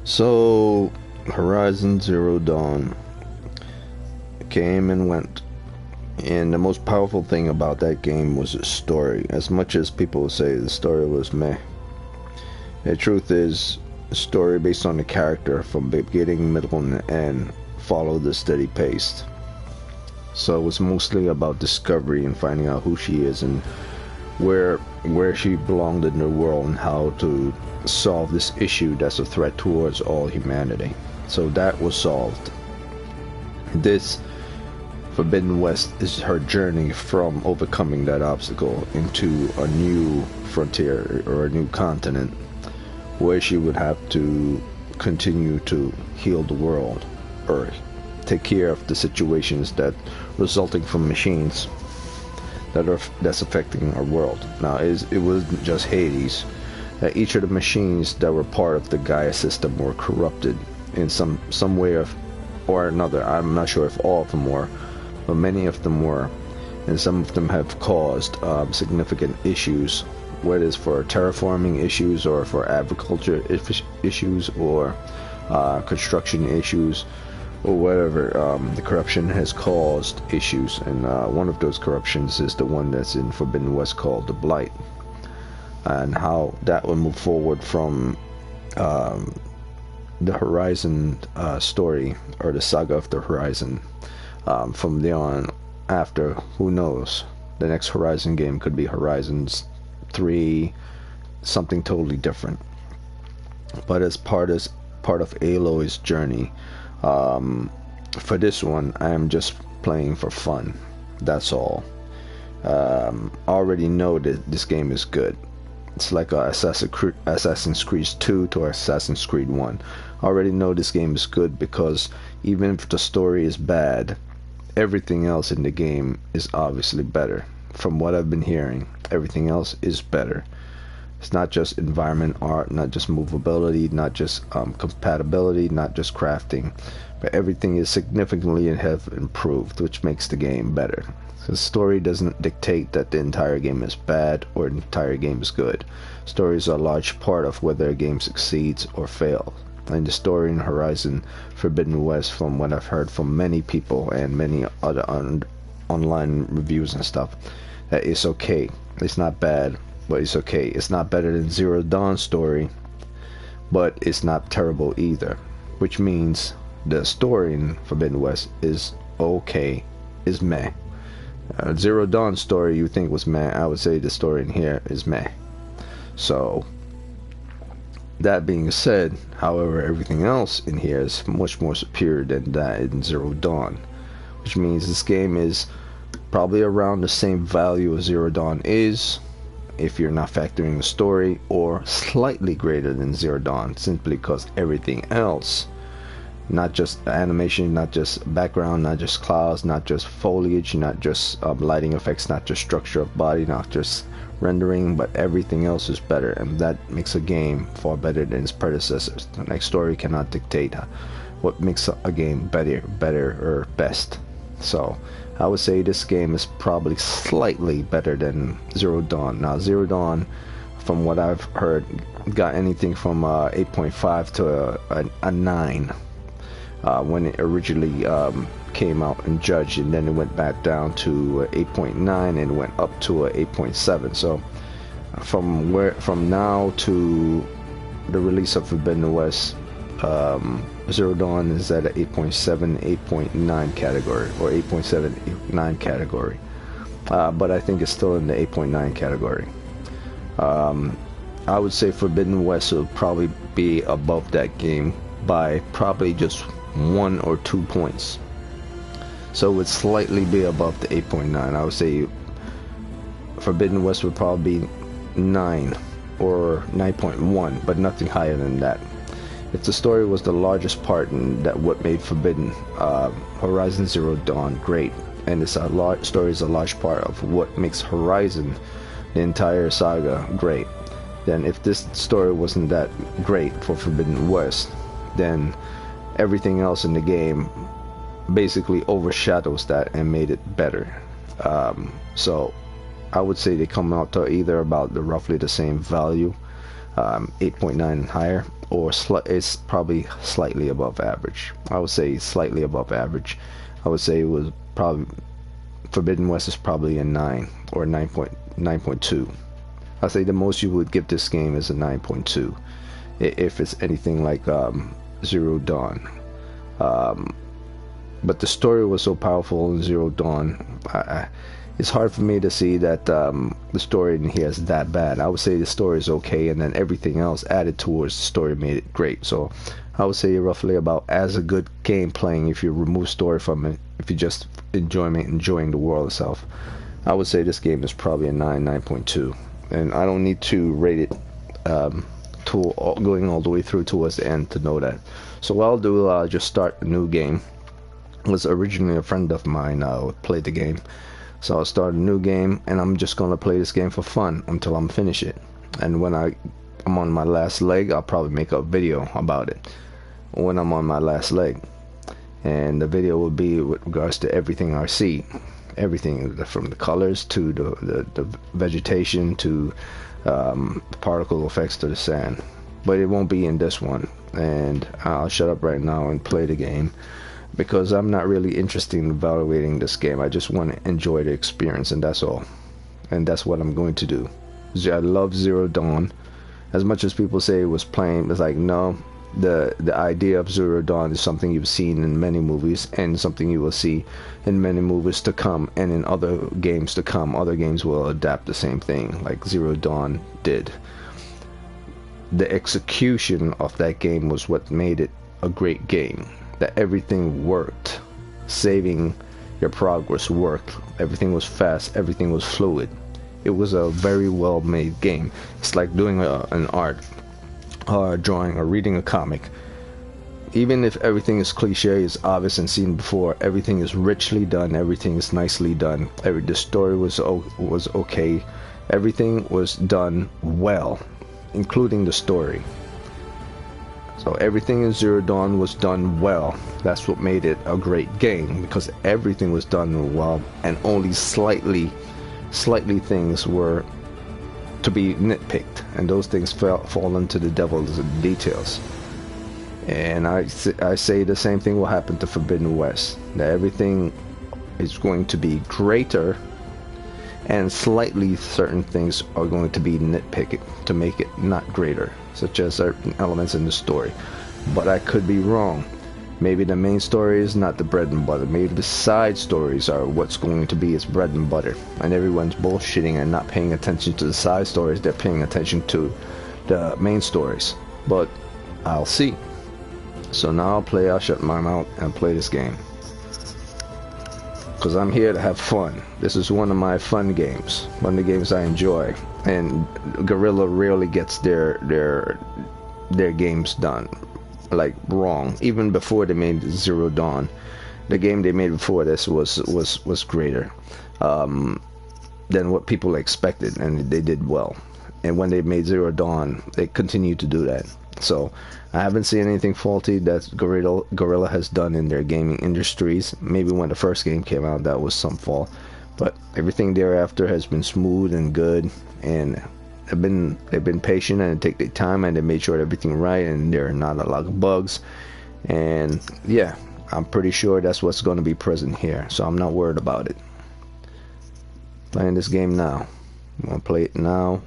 So, Horizon Zero Dawn came and went. And the most powerful thing about that game was its story. As much as people say the story was meh, the truth is, the story based on the character from beginning, middle, and end followed the steady pace. So it was mostly about discovery and finding out who she is and where she belonged in the world and how to solve this issue that's a threat towards all humanity. So that was solved. This Forbidden West is her journey from overcoming that obstacle into a new frontier or a new continent where she would have to continue to heal the world or take care of the situations that resulting from machines that's affecting our world. Now it wasn't just Hades. Each of the machines that were part of the Gaia system were corrupted in some way or another. I'm not sure if all of them were, but many of them were, and some of them have caused significant issues, whether it's for terraforming issues or for agriculture issues or construction issues or whatever. The corruption has caused issues, and one of those corruptions is the one that's in Forbidden West called the Blight, and how that will move forward from the Horizon story, or the saga of the Horizon. From there on after, who knows, the next Horizon game could be Horizons 3, something totally different. But as part of Aloy's journey, for this one I am just playing for fun, that's all. I already know that this game is good. It's like Assassin's Creed 2 to Assassin's Creed 1. I already know this game is good because even if the story is bad, everything else in the game is obviously better. From what I've been hearing, everything else is better. It's not just environment art, not just movability, not just compatibility, not just crafting, but everything is significantly and have improved, which makes the game better. So the story doesn't dictate that the entire game is bad or the entire game is good. Stories are a large part of whether a game succeeds or fails. And the story in Horizon Forbidden West, from what I've heard from many people and many other online reviews and stuff, that it's okay. It's not bad, but it's okay. It's not better than Zero Dawn's story, but it's not terrible either. Which means the story in Forbidden West is okay, is meh. Zero Dawn's story you think was meh, I would say the story in here is meh. So, that being said, however, everything else in here is much more superior than that in Zero Dawn, which means this game is probably around the same value as Zero Dawn is, if you're not factoring the story, or slightly greater than Zero Dawn, simply because everything else, not just animation, not just background, not just clouds, not just foliage, not just lighting effects, not just structure of body, not just rendering, but everything else is better, and that makes a game far better than its predecessors. The next story cannot dictate what makes a game better or best. So I would say this game is probably slightly better than Zero Dawn. Now Zero Dawn, from what I've heard, got anything from 8.5 to a 9 when it originally came out and judged, and then it went back down to 8.9 and went up to 8.7. So from now to the release of Forbidden West, Zero Dawn is at an 8.7, 8.9 category, or 8.7, 8.9 category, but I think it's still in the 8.9 category. I would say Forbidden West will probably be above that game by probably just 1 or 2 points. So it would slightly be above the 8.9. I would say Forbidden West would probably be 9 or 9.1, but nothing higher than that. If the story was the largest part in that what made Forbidden Horizon Zero Dawn great, and it's story is a large part of what makes Horizon, the entire saga, great, then if this story wasn't that great for Forbidden West, then everything else in the game basically overshadows that and made it better. So I would say they come out to either about roughly the same value. 8.9 and higher, or it's probably slightly above average. I would say slightly above average. I would say it was probably Forbidden West is probably a 9 or 9.2. I'd say the most you would give this game is a 9.2 if it's anything like Zero Dawn. But the story was so powerful in Zero Dawn. It's hard for me to see that the story in here is that bad. I would say the story is okay, and then everything else added towards the story made it great. So I would say roughly about as a good game playing if you remove story from it, if you just enjoying the world itself. I would say this game is probably a 9.2, and I don't need to rate it going all the way through towards the end to know that. So what I'll do, I'll just start a new game. It was originally a friend of mine played the game. So I'll start a new game, and I'm just gonna play this game for fun until I'm finish it. And when I'm on my last leg, I'll probably make a video about it when I'm on my last leg. And the video will be with regards to everything I see, everything from the colors to the vegetation to particle effects to the sand. But it won't be in this one. And I'll shut up right now and play the game, because I'm not really interested in evaluating this game. I just want to enjoy the experience, and that's all. And that's what I'm going to do. I love Zero Dawn. As much as people say it was plain, it's like, no, the idea of Zero Dawn is something you've seen in many movies, and something you will see in many movies to come, and in other games to come. Other games will adapt the same thing, like Zero Dawn did. The execution of that game was what made it a great game. That everything worked. Saving your progress worked. Everything was fast. Everything was fluid. It was a very well made game. It's like doing an art, or drawing, or reading a comic. Even if everything is cliche, is obvious and seen before, everything is richly done. Everything is nicely done. The story was okay. Everything was done well, including the story. So everything in Zero Dawn was done well. That's what made it a great game, because everything was done well, and only slightly things were to be nitpicked, and those things fall into the devil's details. And I say the same thing will happen to Forbidden West. That everything is going to be greater, and slightly certain things are going to be nitpicked to make it not greater, such as certain elements in the story. But I could be wrong. Maybe the main story is not the bread and butter. Maybe the side stories are what's going to be its bread and butter, and everyone's bullshitting and not paying attention to the side stories. They're paying attention to the main stories. But I'll see. So now I'll shut my mouth and play this game, because I'm here to have fun. This is one of my fun games, one of the games I enjoy, and Guerrilla rarely gets their games done like wrong. Even before they made Zero Dawn, the game they made before this was greater than what people expected, and they did well. And when they made Zero Dawn, they continued to do that. So I haven't seen anything faulty that Guerrilla has done in their gaming industries. Maybe when the first game came out, that was some fault, but everything thereafter has been smooth and good, and they've been patient, and they take their time, and they made sure everything right, and there are not a lot of bugs. And yeah, I'm pretty sure that's what's going to be present here, so I'm not worried about it. Playing this game now. I'm going to play it now.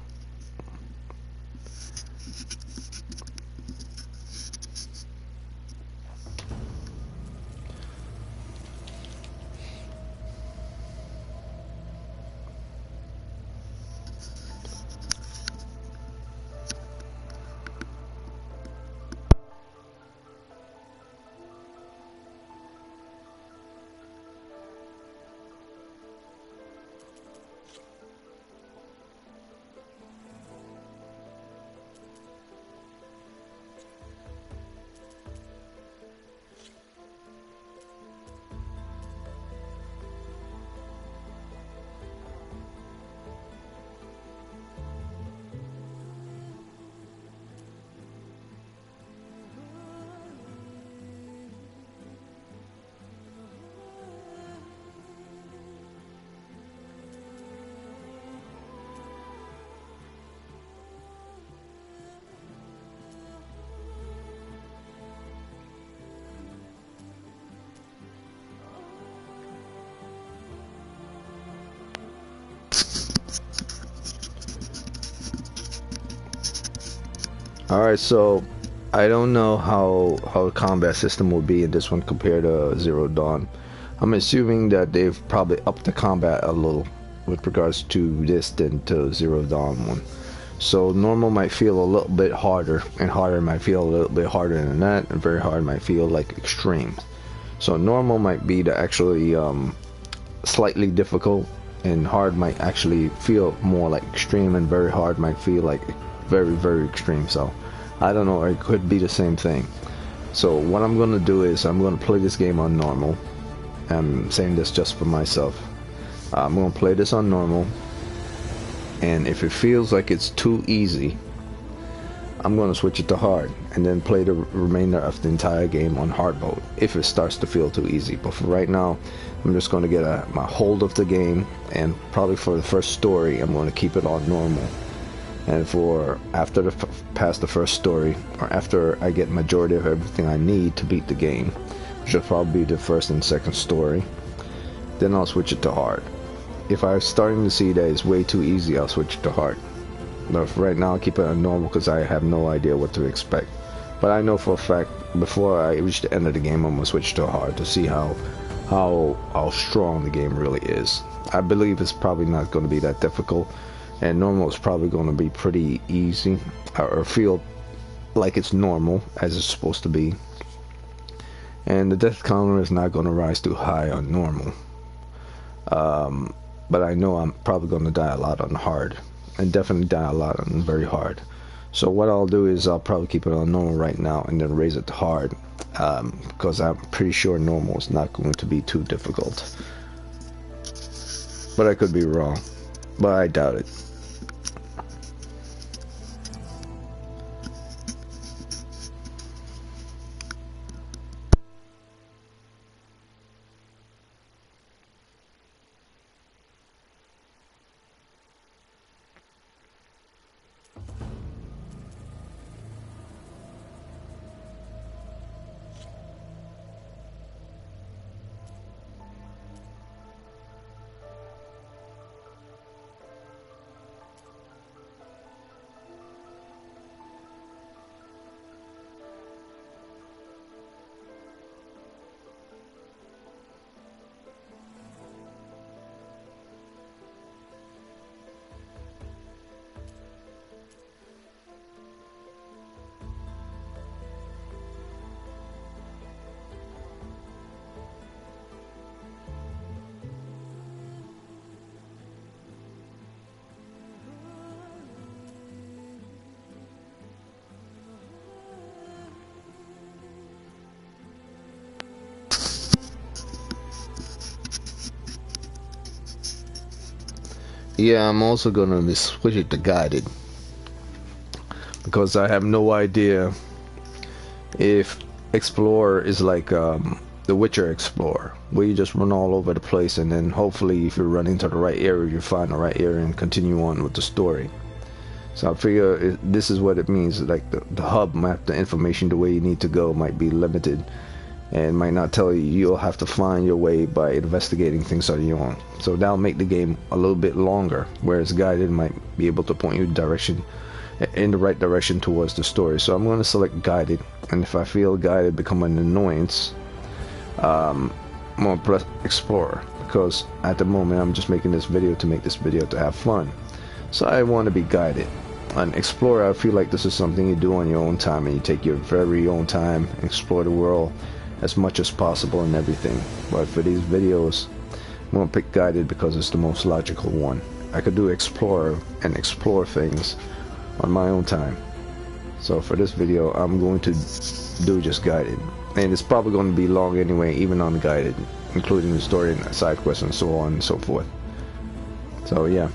All right, so I don't know how the combat system will be in this one compared to Zero Dawn. I'm assuming that they've probably upped the combat a little with regards to this than to Zero Dawn one. So normal might feel a little bit harder, and harder might feel a little bit harder than that, and very hard might feel like extreme. So normal might be the actually slightly difficult, and hard might actually feel more like extreme, and very hard might feel like very, very extreme. So I don't know, it could be the same thing. So what I'm gonna do is I'm gonna play this game on normal. I'm saying this just for myself. I'm gonna play this on normal, and if it feels like it's too easy, I'm gonna switch it to hard, and then play the remainder of the entire game on hard mode if it starts to feel too easy. But for right now, I'm just gonna get my hold of the game, and probably for the first story, I'm gonna keep it on normal. And for after past the first story, or after I get majority of everything I need to beat the game, which will probably be the first and second story, then I'll switch it to hard. If I'm starting to see that it's way too easy, I'll switch it to hard. But for right now, I'll keep it on normal because I have no idea what to expect. But I know for a fact, before I reach the end of the game, I'm gonna switch to hard to see how strong the game really is. I believe it's probably not going to be that difficult, and normal is probably going to be pretty easy, or feel like it's normal as it's supposed to be. And the death counter is not going to rise too high on normal. But I know I'm probably going to die a lot on hard, and definitely die a lot on very hard. So what I'll do is I'll probably keep it on normal right now, and then raise it to hard, because I'm pretty sure normal is not going to be too difficult. But I could be wrong, but I doubt it. Yeah, I'm also gonna switch it to guided, because I have no idea if Explorer is like the Witcher Explorer, where you just run all over the place, and then hopefully if you run into the right area, you find the right area and continue on with the story. So I figure this is what it means, like the hub map, the information, the way you need to go might be limited, and might not tell you. You'll have to find your way by investigating things on your own. So that'll make the game a little bit longer, whereas guided might be able to point you in the right direction towards the story. So I'm going to select guided, and if I feel guided become an annoyance, I'm going to press explorer, because at the moment I'm just making this video to make this video to have fun. So I want to be guided. On explorer, I feel like this is something you do on your own time, and you take your very own time and explore the world as much as possible and everything. But for these videos, I'm going to pick guided because it's the most logical one. I could do explorer and explore things on my own time. So for this video, I'm going to do just guided, and it's probably going to be long anyway, even on guided, including the story and side quests and so on and so forth. So yeah.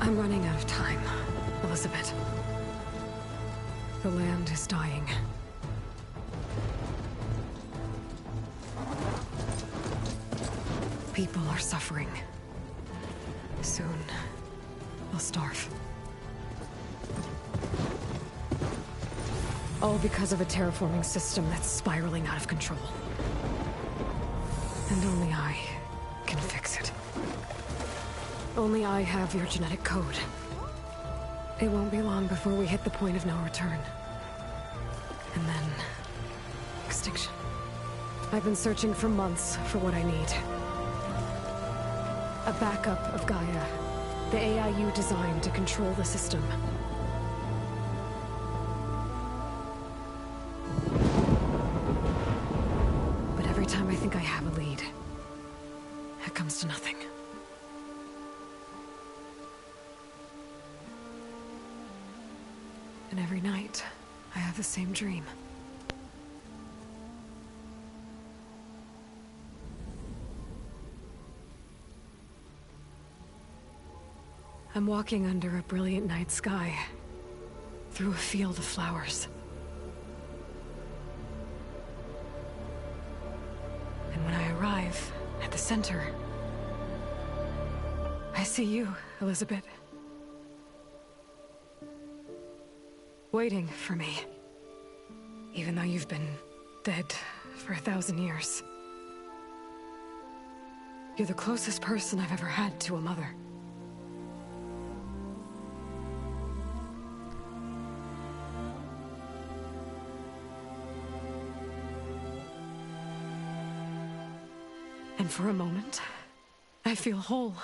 I'm running out of time, Elizabeth. The land is dying. People are suffering. Soon, they'll starve. All because of a terraforming system that's spiraling out of control. And only I can fix it. Only I have your genetic code. It won't be long before we hit the point of no return. And then... extinction. I've been searching for months for what I need. A backup of Gaia. The AI you designed to control the system. But every time I think I have a lead, it comes to nothing. And every night, I have the same dream. I'm walking under a brilliant night sky, through a field of flowers. And when I arrive at the center, I see you, Elizabeth. Waiting for me. Even though you've been dead for 1,000 years. You're the closest person I've ever had to a mother. And for a moment, I feel whole.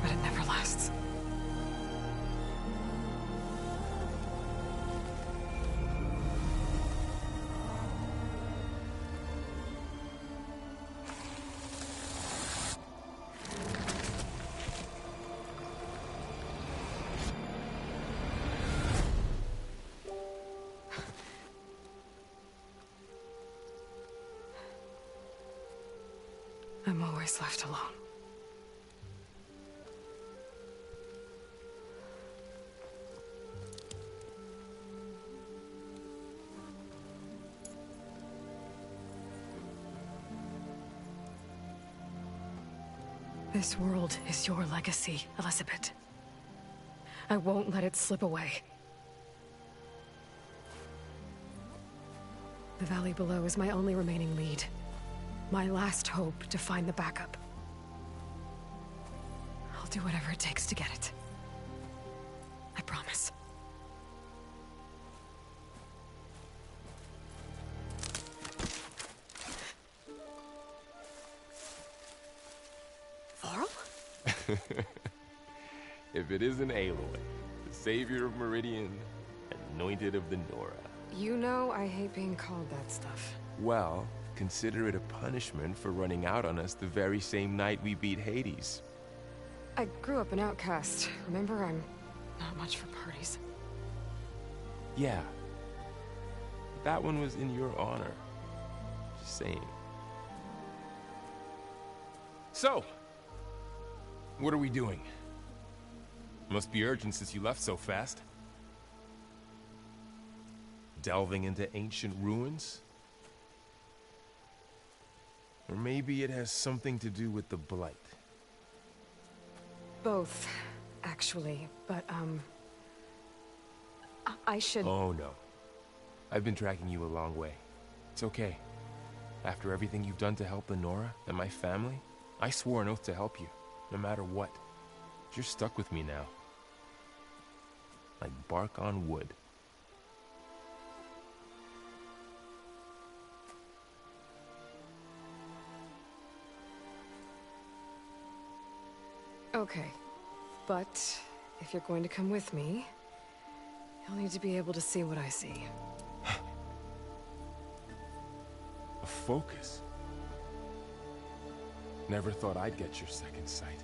But it never lasts. I'm always left alone. This world is your legacy, Elizabeth. I won't let it slip away. The valley below is my only remaining lead. My last hope to find the backup. I'll do whatever it takes to get it. I promise. Varl? If it isn't Aloy, the savior of Meridian, anointed of the Nora. You know I hate being called that stuff. Well, consider it a punishment for running out on us the very same night we beat Hades. I grew up an outcast. Remember, I'm not much for parties. Yeah. That one was in your honor. Just saying. So, what are we doing? Must be urgent since you left so fast. Delving into ancient ruins? Or maybe it has something to do with the Blight. Both, actually, but, I should... Oh, no. I've been tracking you a long way. It's okay. After everything you've done to help the Nora and my family, I swore an oath to help you, no matter what. You're stuck with me now. Like bark on wood. Okay, but if you're going to come with me, you'll need to be able to see what I see. A focus? Never thought I'd get your second sight.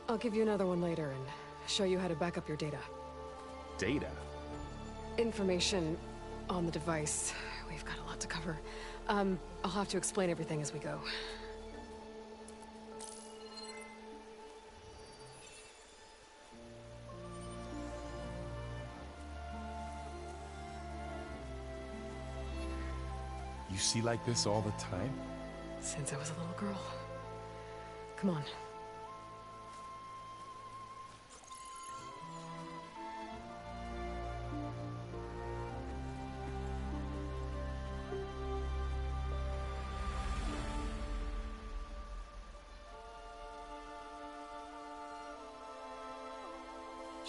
I'll give you another one later and show you how to back up your data. Data? Information on the device. We've got a lot to cover. I'll have to explain everything as we go. You see like this all the time? Since I was a little girl. Come on.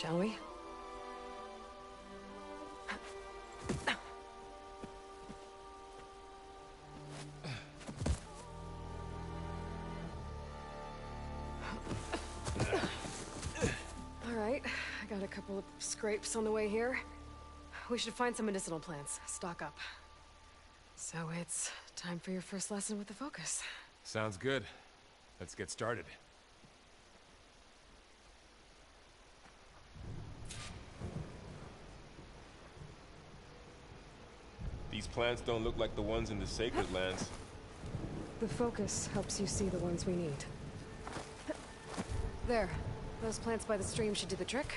Shall we? All right, I got a couple of scrapes on the way here. We should find some medicinal plants, stock up. So it's time for your first lesson with the focus. Sounds good. Let's get started. These plants don't look like the ones in the Sacred Lands. The focus helps you see the ones we need. There. Those plants by the stream should do the trick.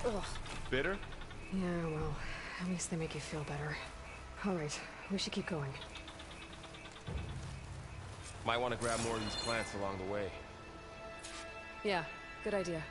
Ugh. Bitter? Yeah, well, at least they make you feel better. All right, we should keep going. Might want to grab more of these plants along the way. Yeah, good idea.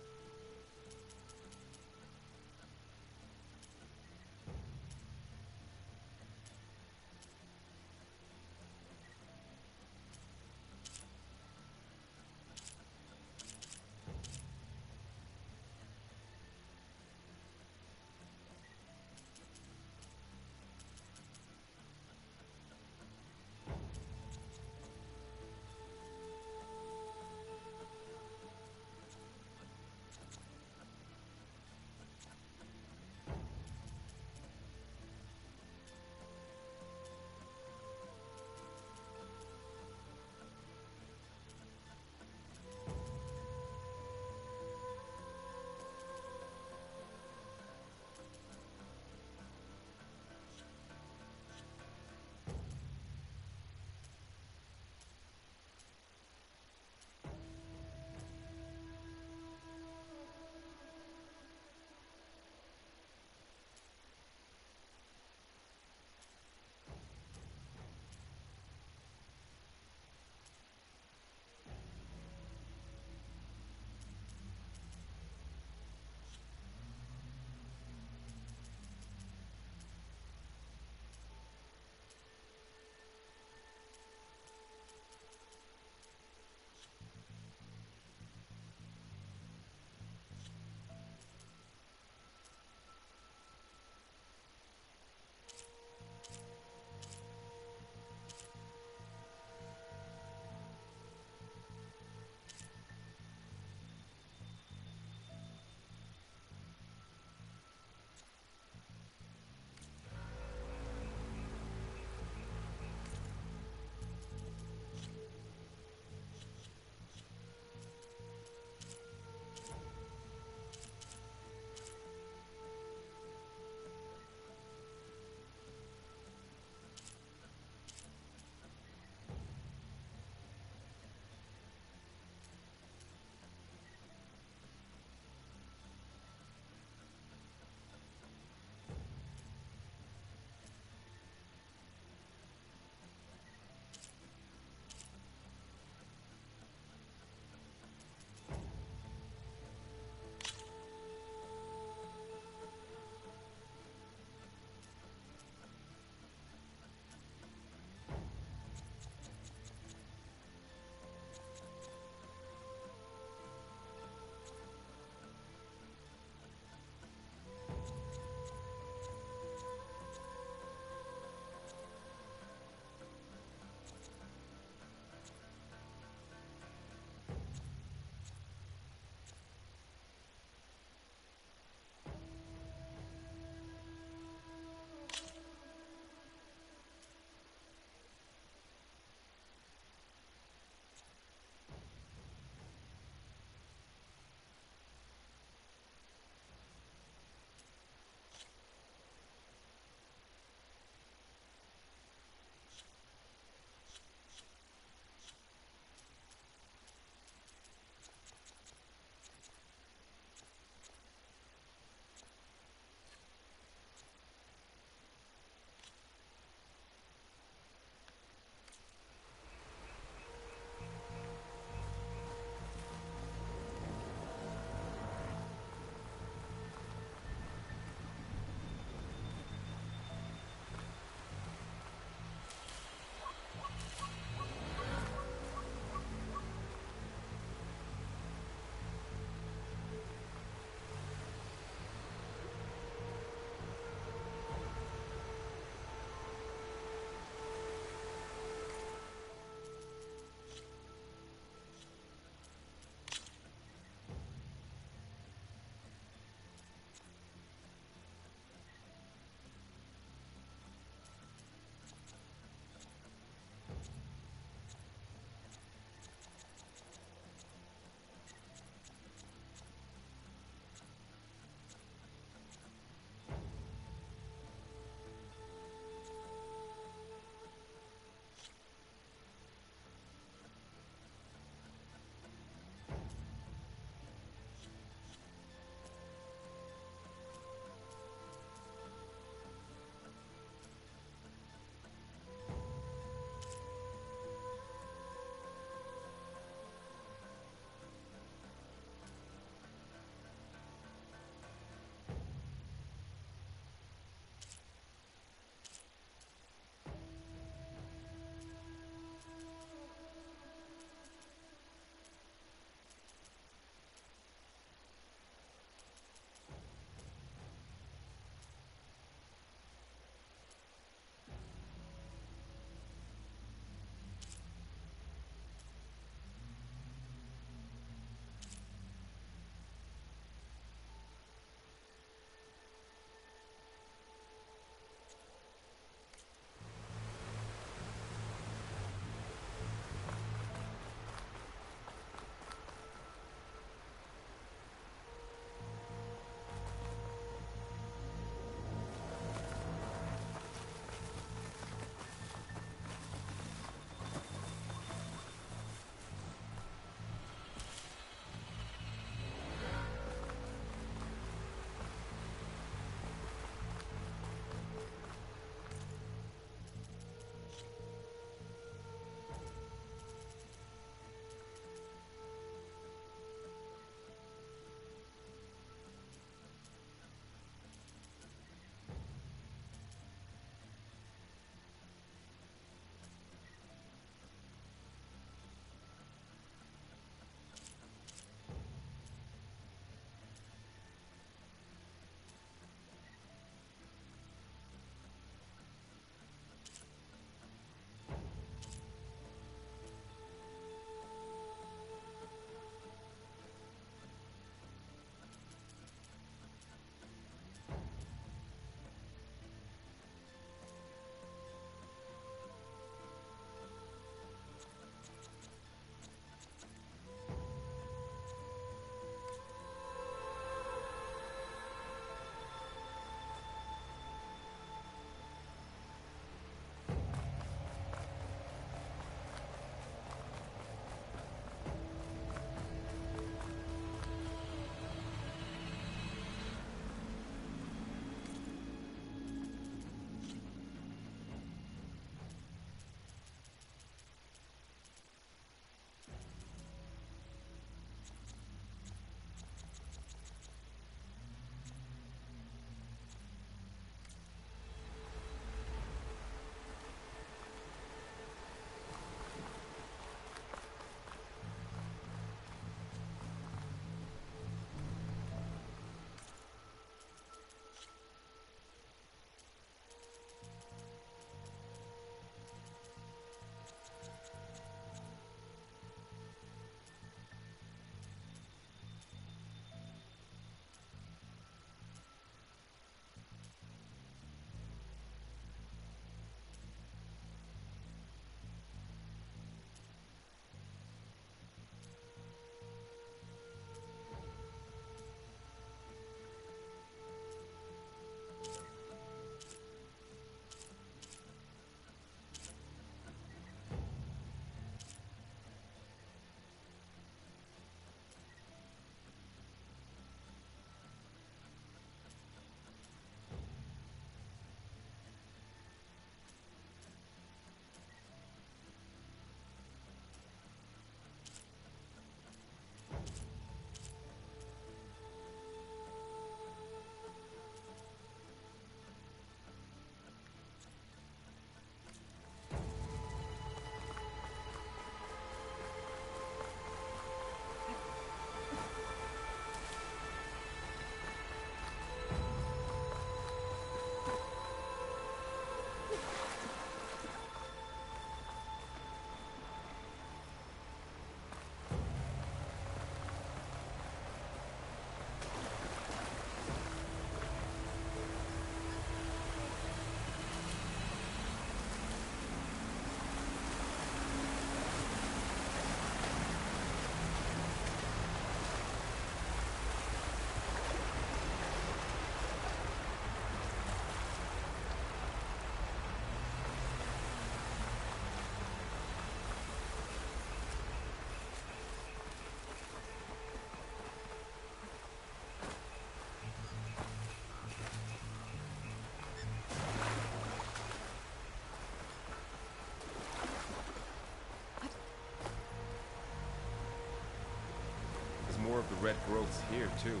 growths here, too.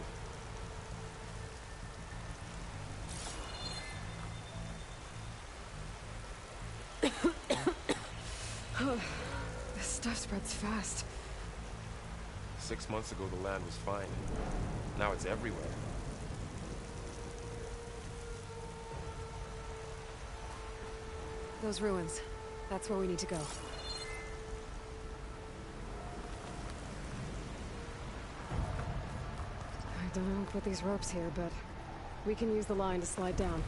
This stuff spreads fast. 6 months ago, the land was fine. Now it's everywhere. Those ruins. That's where we need to go. I don't know who put these ropes here, but we can use the line to slide down.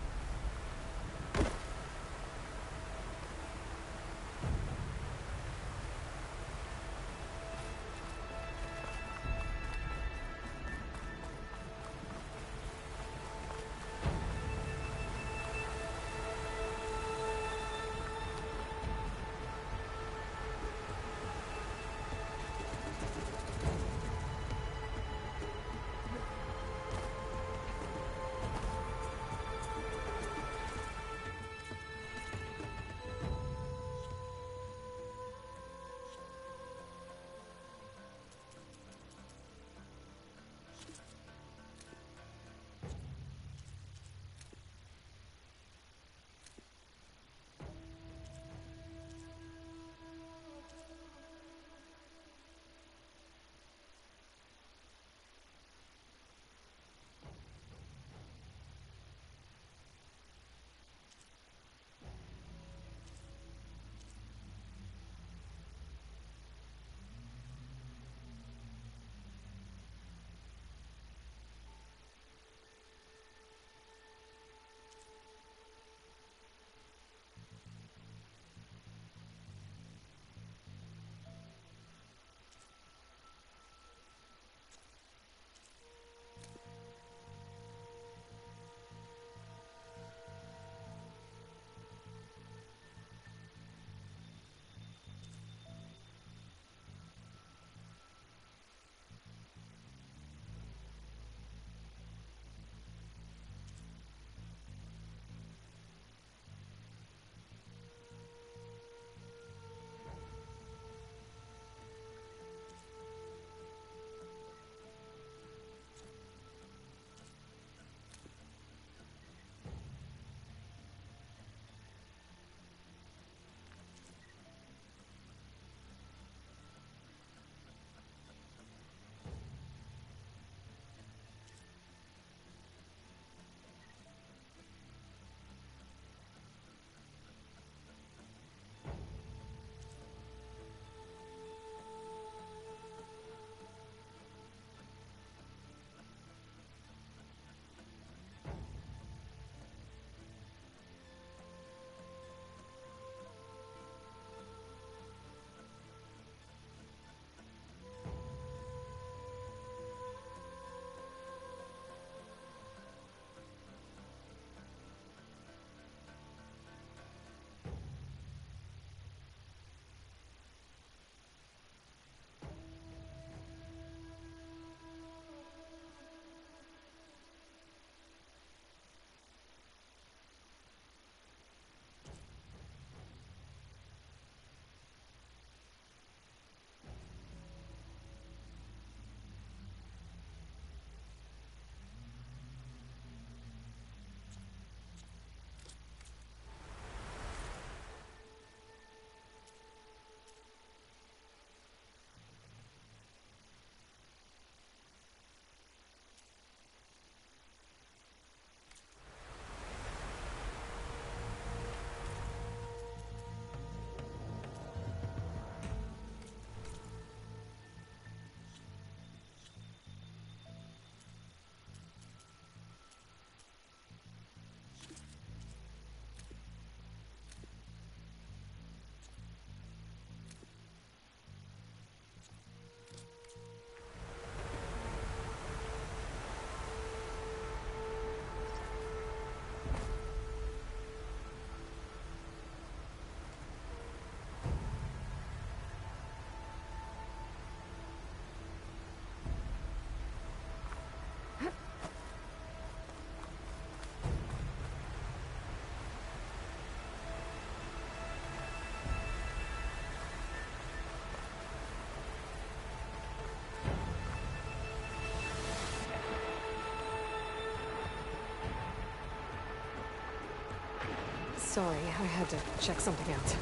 Sorry, I had to check something out.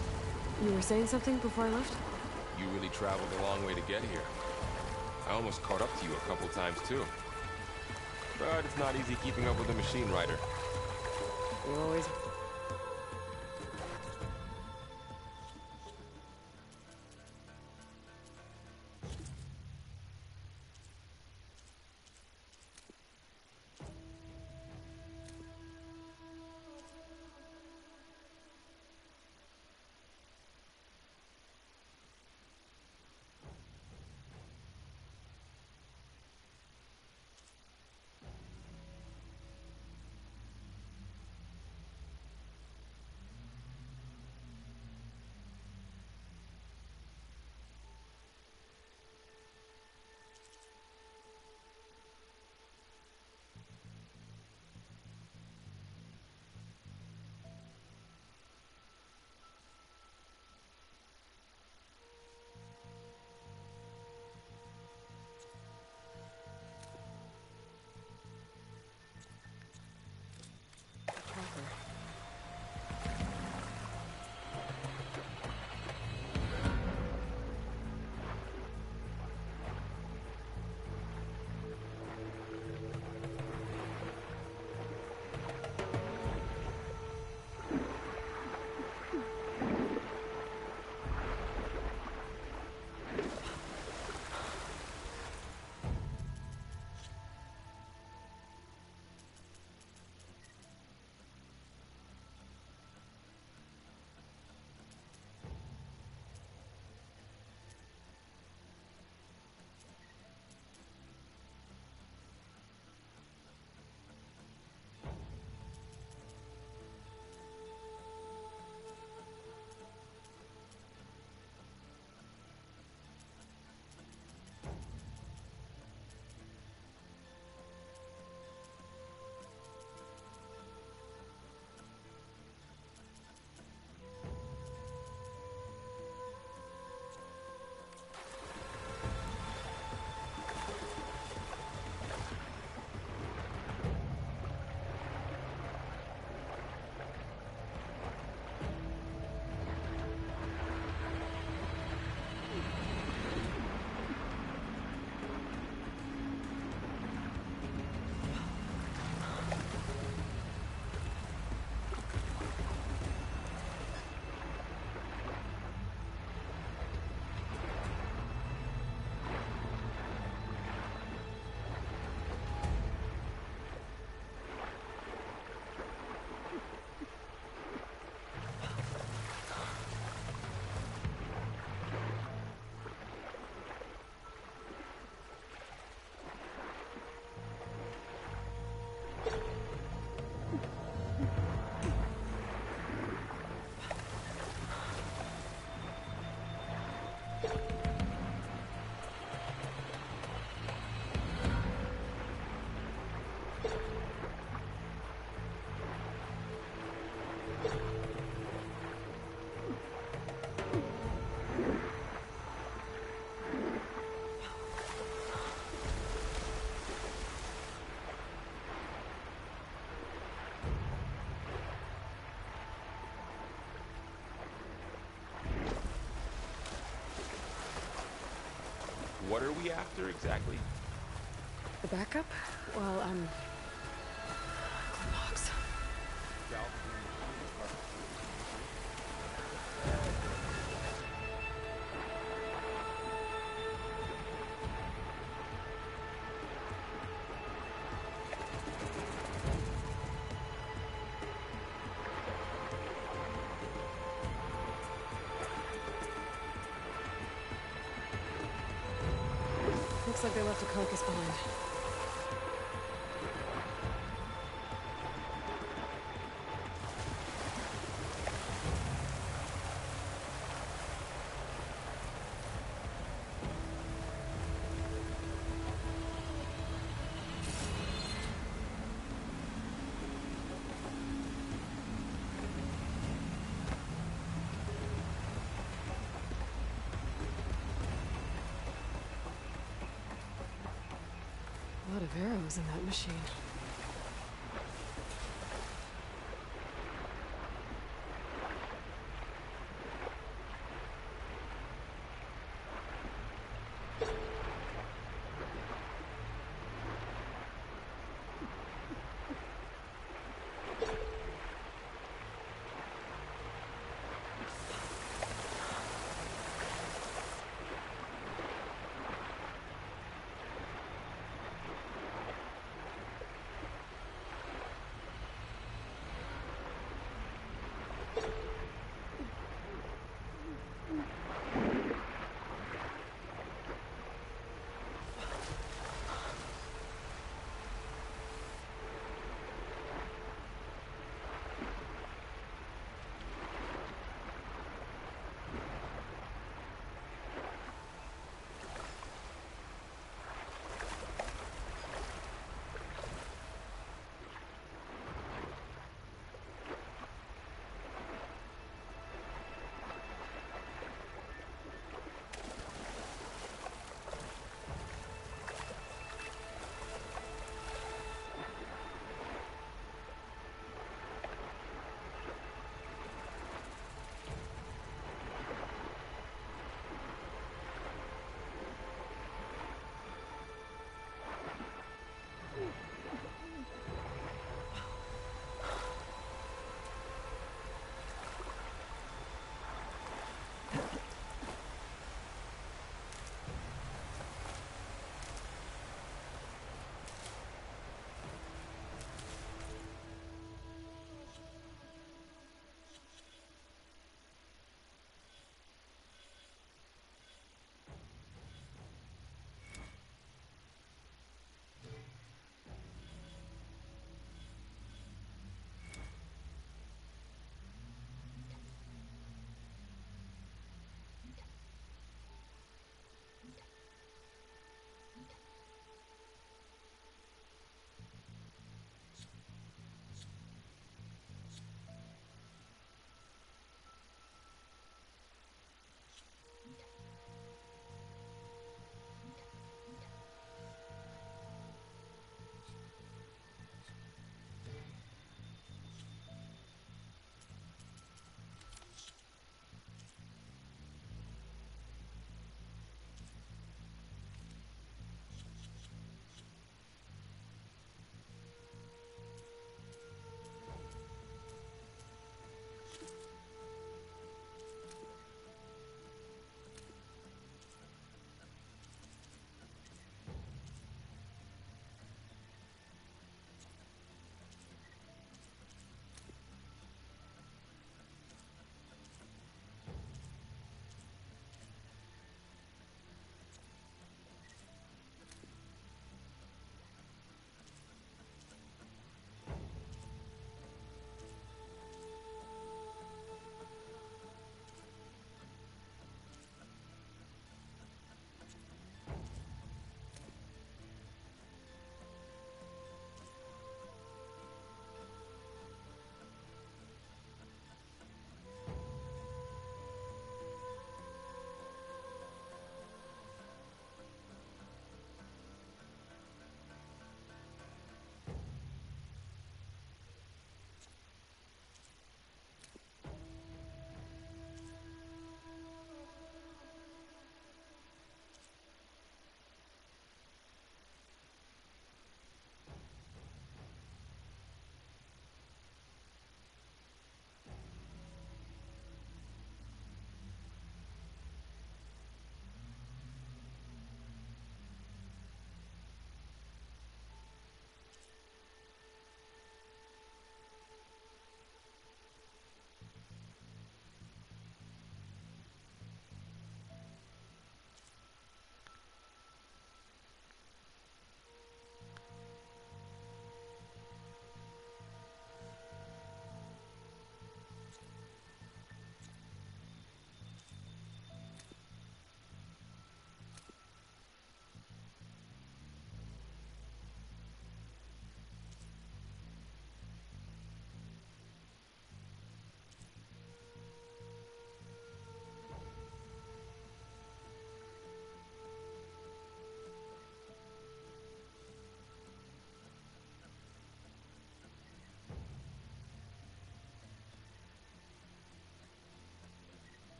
You were saying something before I left? You really traveled a long way to get here. I almost caught up to you a couple times, too. But it's not easy keeping up with a machine rider. You always... What are we after exactly? The backup? Well, Box. Looks like they left a carcass behind. A lot of arrows in that machine.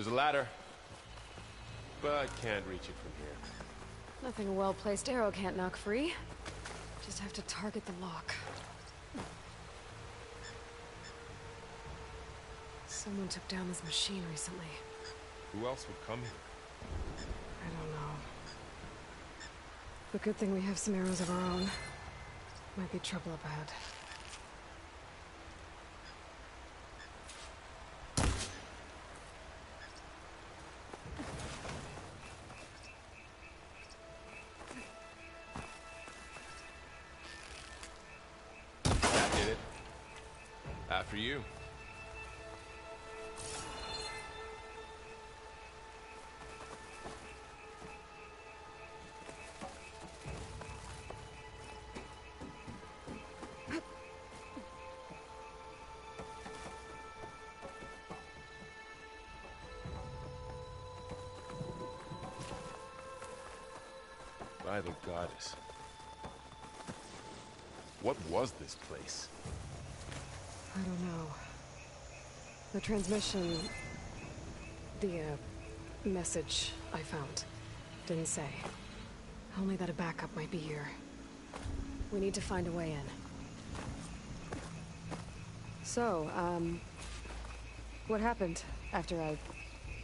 There's a ladder, but I can't reach it from here. Nothing a well-placed arrow can't knock free. Just have to target the lock. Someone took down this machine recently. Who else would come here? I don't know. But good thing we have some arrows of our own. Might be trouble up ahead. That did it. After you. By the goddess. What was this place? I don't know. The transmission... The, message I found didn't say. Only that a backup might be here. We need to find a way in. So, what happened after I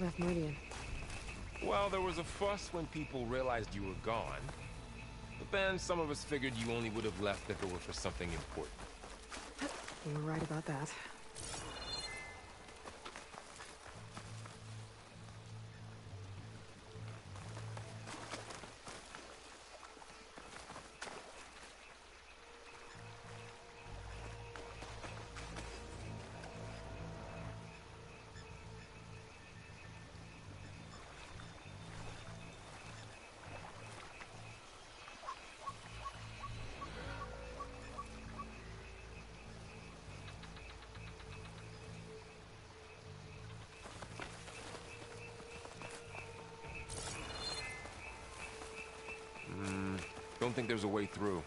left Meridian? Well, there was a fuss when people realized you were gone. But then some of us figured you only would have left if it were for something important. You were right about that. Don't think there's a way through.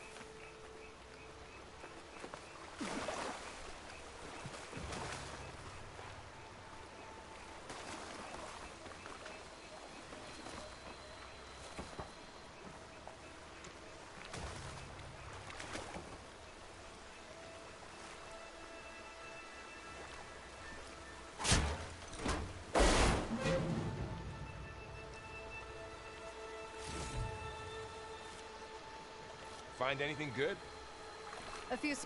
Find anything good? A few...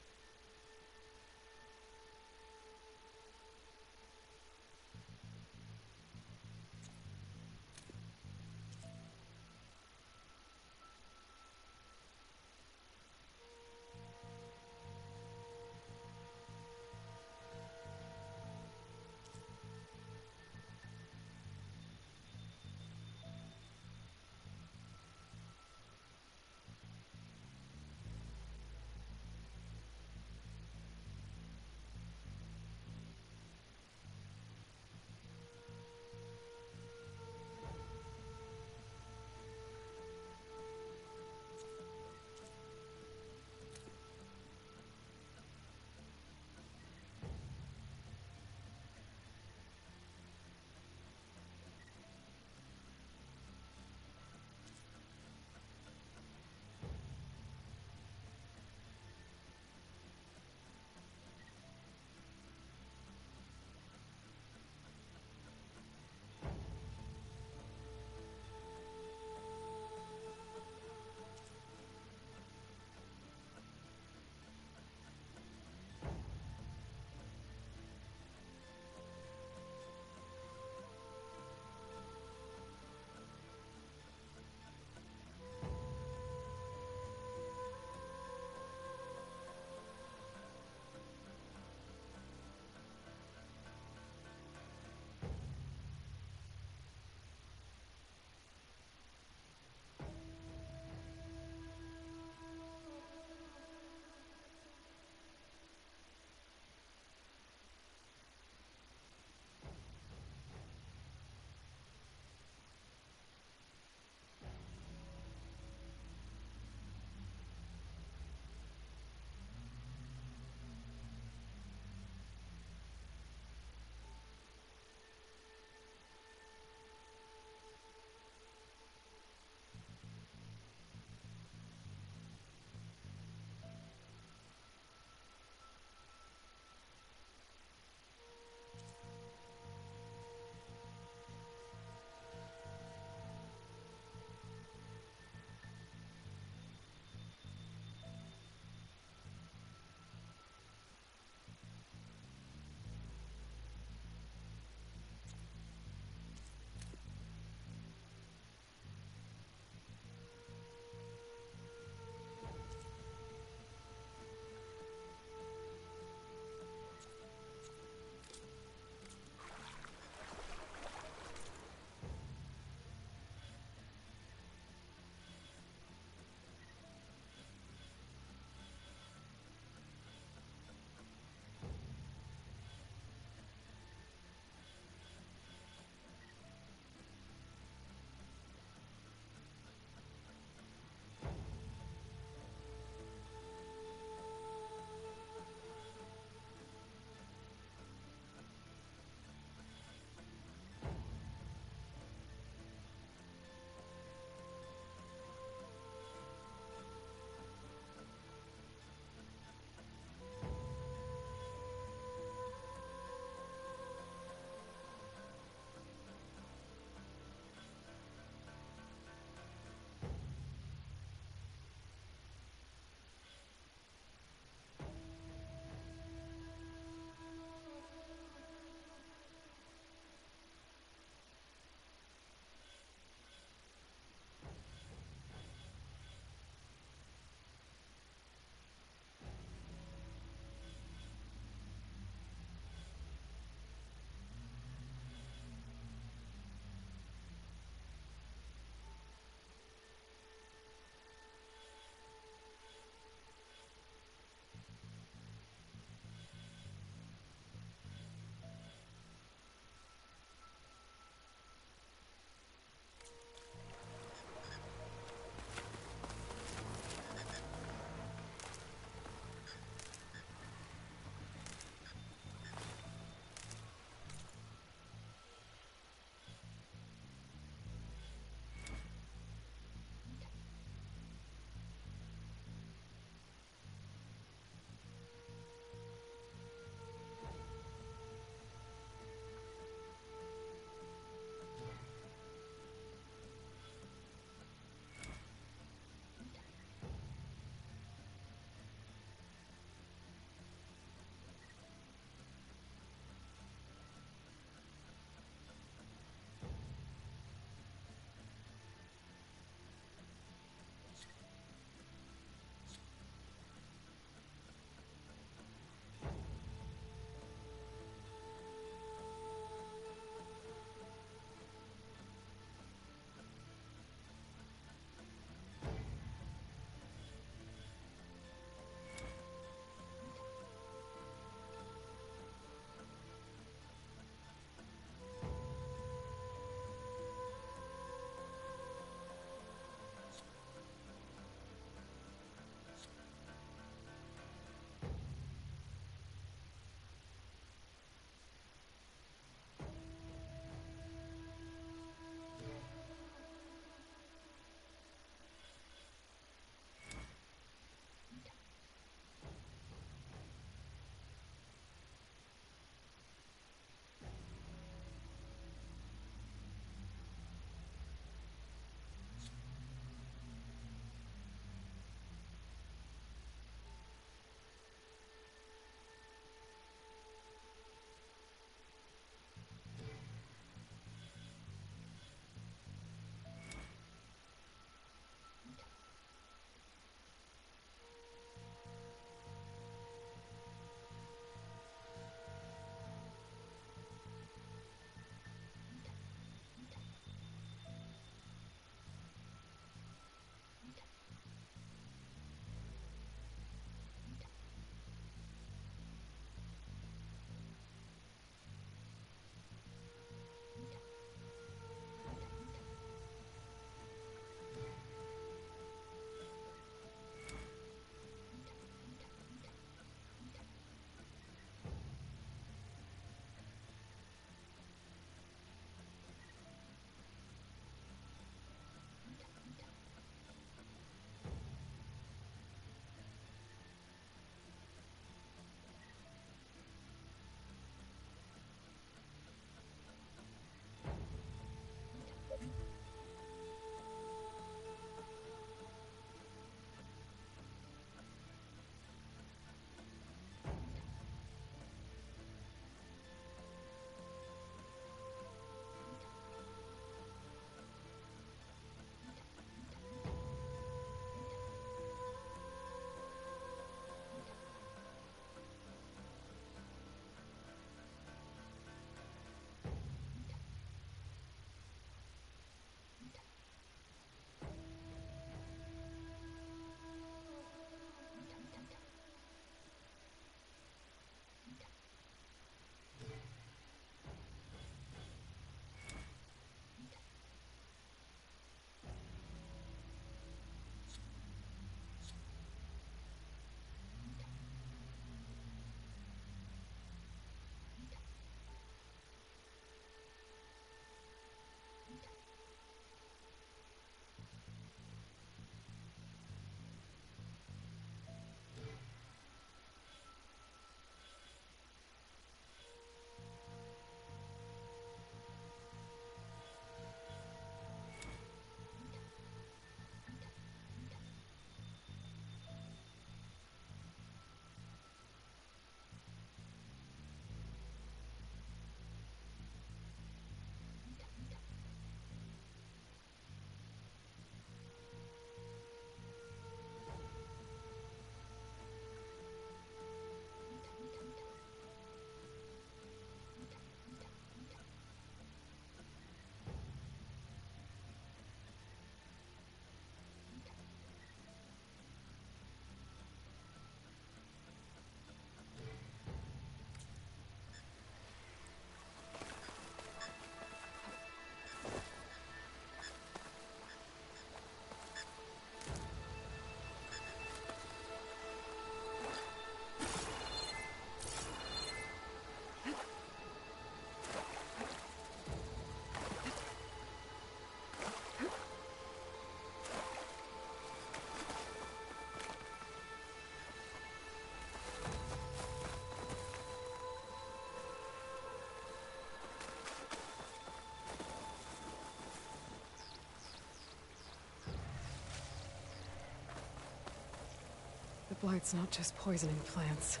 blight's not just poisoning plants.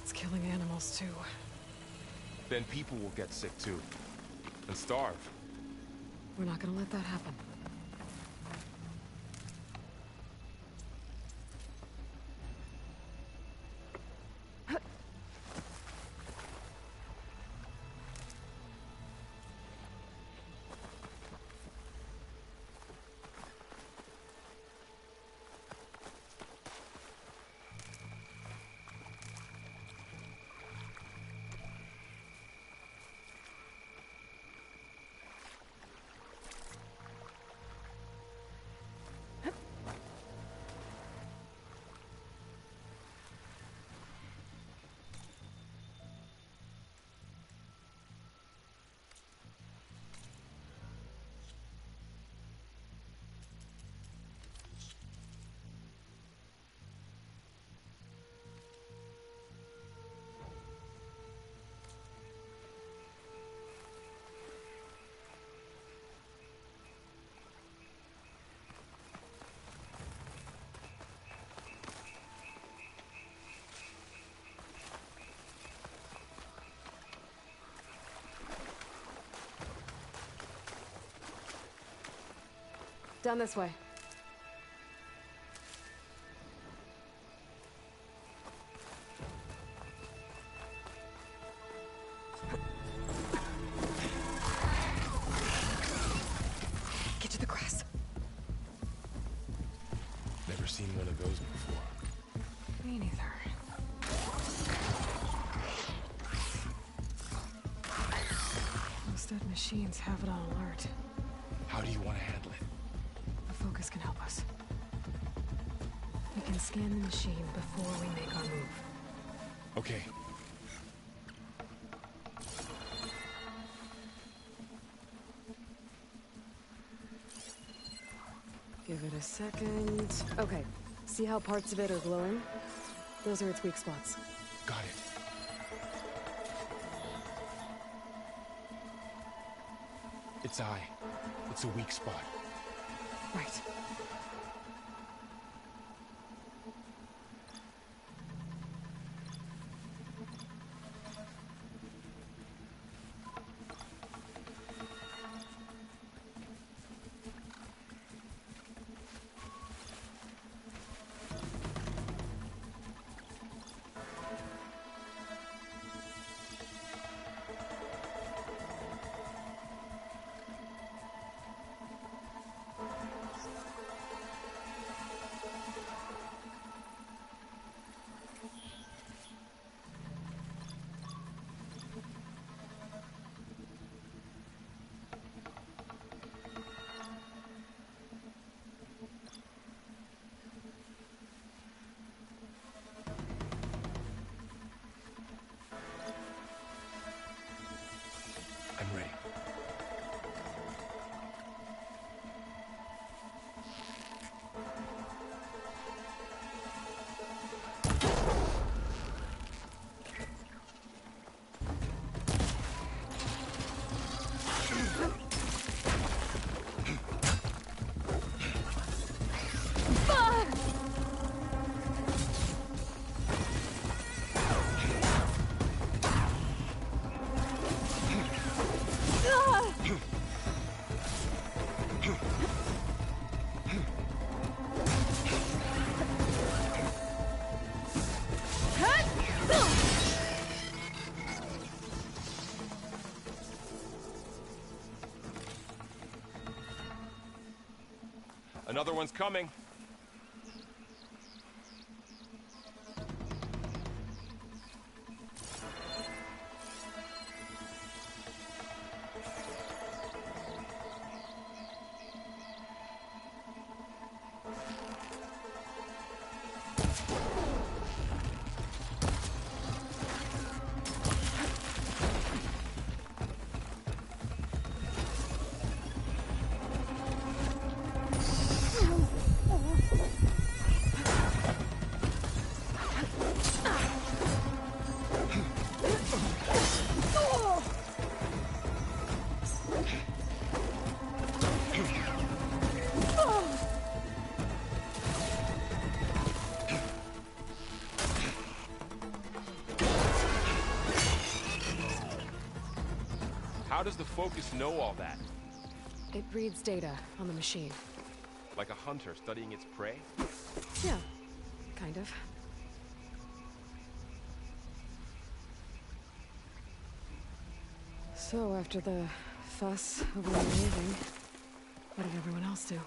It's killing animals, too. Then people will get sick, too. And starve. We're not gonna let that happen. Down this way. Get to the grass. Never seen one of those before. Me neither. Those dead machines have it on alert. How do you want to handle it? Focus can help us. We can scan the machine before we make our move. Okay. Give it a second. Okay. See how parts of it are glowing? Those are its weak spots. Got it. Its eye. It's a weak spot. Right. I'm ready. Another one's coming. How does the Focus know all that? It reads data on the machine. Like a hunter studying its prey? Yeah, kind of. So, after the fuss over my leaving, what did everyone else do?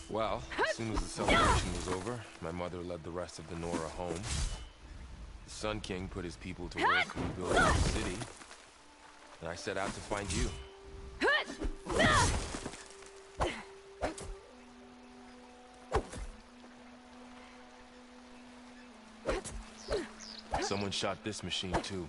Well, as soon as the celebration was over, my mother led the rest of the Nora home. The Sun King put his people to work rebuilding the city, and I set out to find you. Someone shot this machine too.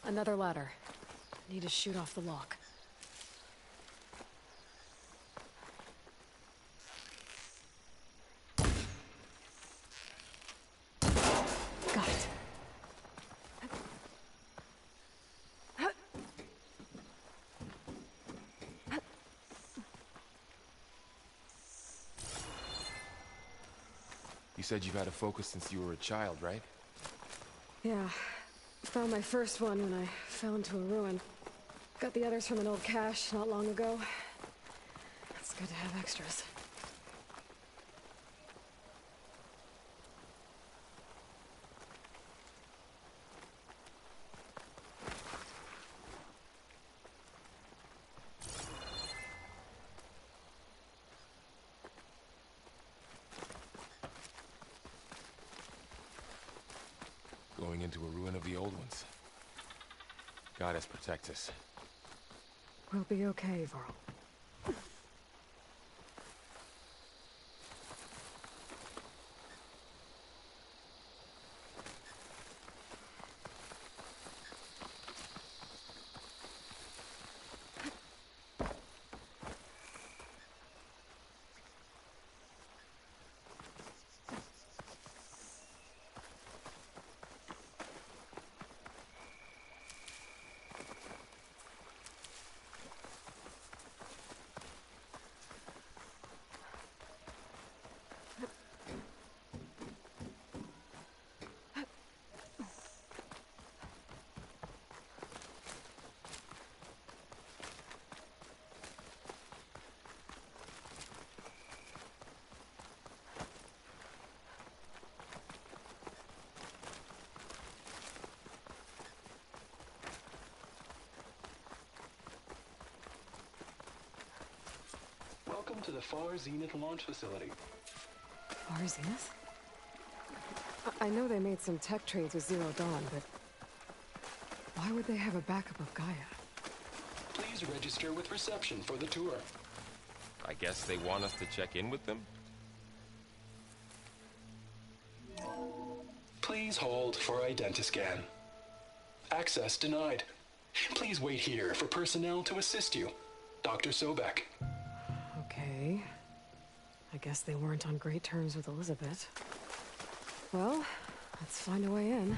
Another ladder. Need to shoot off the lock. Got it. You said you've had a Focus since you were a child, right? Yeah. Found my first one when I fell into a ruin. Got the others from an old cache not long ago. It's good to have extras. Going into a ruin of the old ones. Goddess protect us. We'll be okay, Varl. to the Far Zenith launch facility. Far Zenith? I know they made some tech trades with Zero Dawn, but why would they have a backup of Gaia? Please register with reception for the tour. I guess they want us to check in with them? Please hold for identiscan. Access denied. Please wait here for personnel to assist you. Dr. Sobek. Okay. I guess they weren't on great terms with Elizabeth. Well, let's find a way in.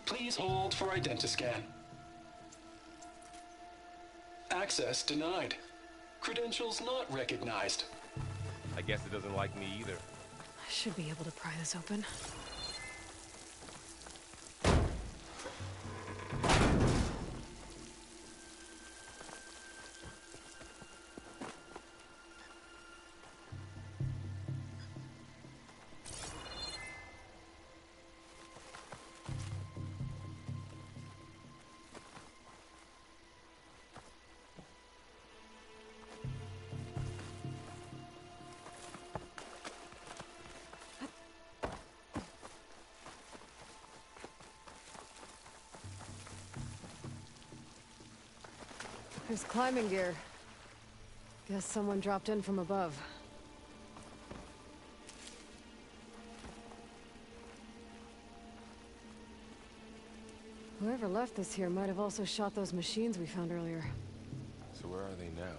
Please hold for identiscan. Access denied. Credentials not recognized. I guess it doesn't like me either. I should be able to pry this open. There's climbing gear. Guess someone dropped in from above. Whoever left this here might have also shot those machines we found earlier. So where are they now?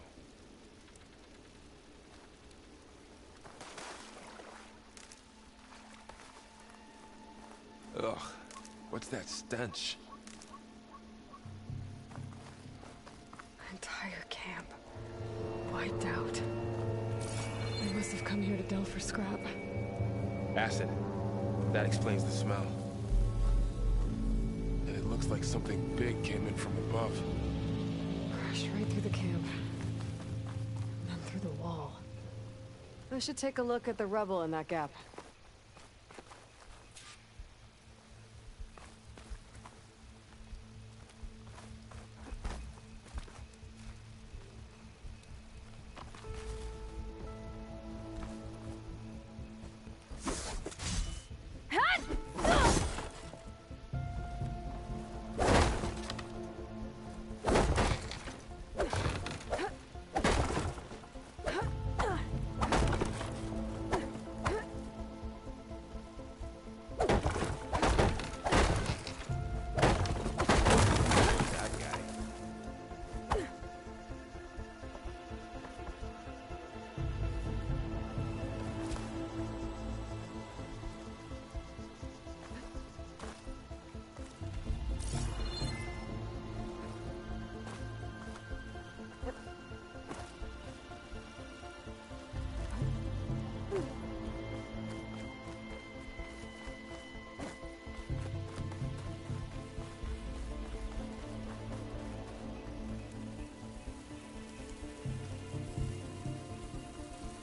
Ugh, what's that stench? Entire camp. Wiped out. They must have come here to delve for scrap. Acid. That explains the smell. And it looks like something big came in from above. Crashed right through the camp. And then through the wall. I should take a look at the rubble in that gap.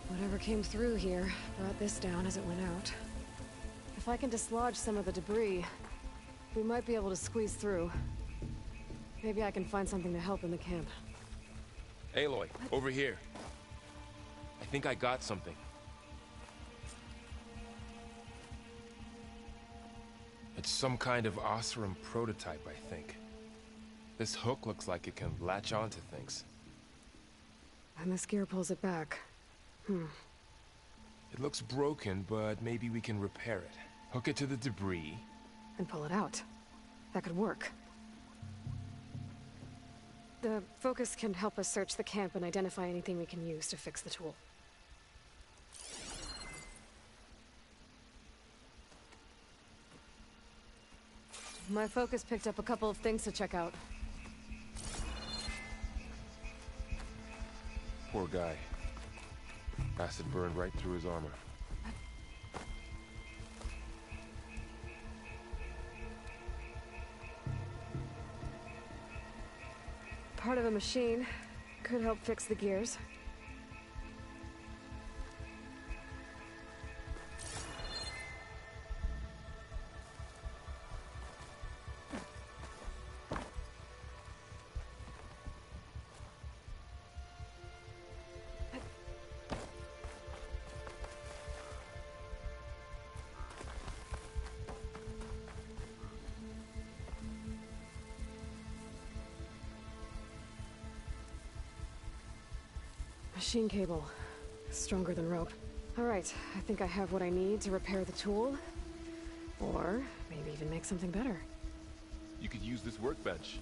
Whatever came through here brought this down as it went out. If I can dislodge some of the debris, we might be able to squeeze through. Maybe I can find something to help in the camp. Aloy, over here. I think I got something. It's some kind of Osram prototype, I think. This hook looks like it can latch onto things. And this gear pulls it back. It looks broken, but maybe we can repair it. Hook it to the debris. And pull it out. That could work. The focus can help us search the camp and identify anything we can use to fix the tool. My focus picked up a couple of things to check out. Poor guy. Acid burned right through his armor. Part of a machine. Could help fix the gears. Machine cable. Stronger than rope. Alright, I think I have what I need to repair the tool. Or maybe even make something better. You could use this workbench.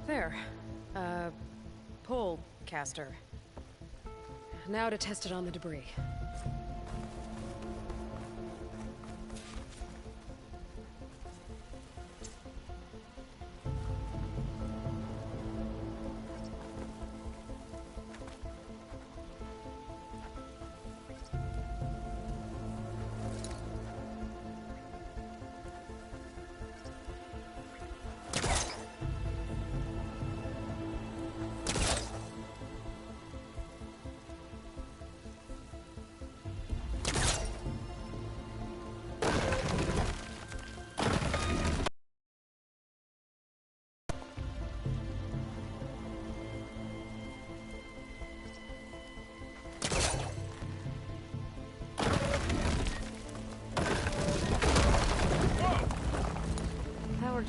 There. Pole caster. Now to test it on the debris.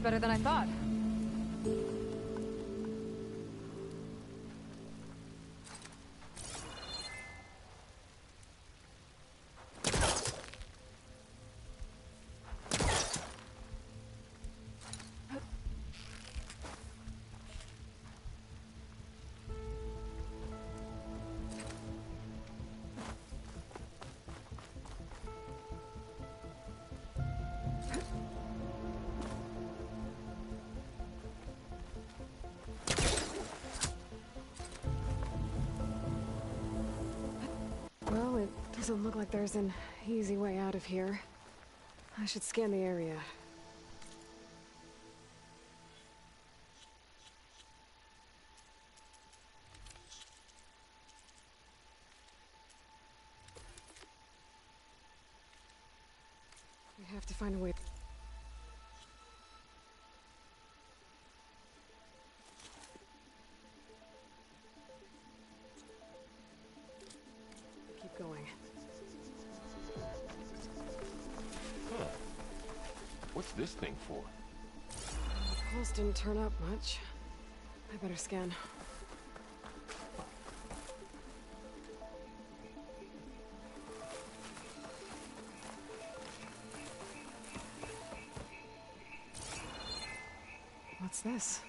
Better than I thought. Well, it doesn't look like there's an easy way out of here. I should scan the area. We have to find a way. Keep going. Huh. What's this thing for? The pulse didn't turn up much. I better scan. What's this?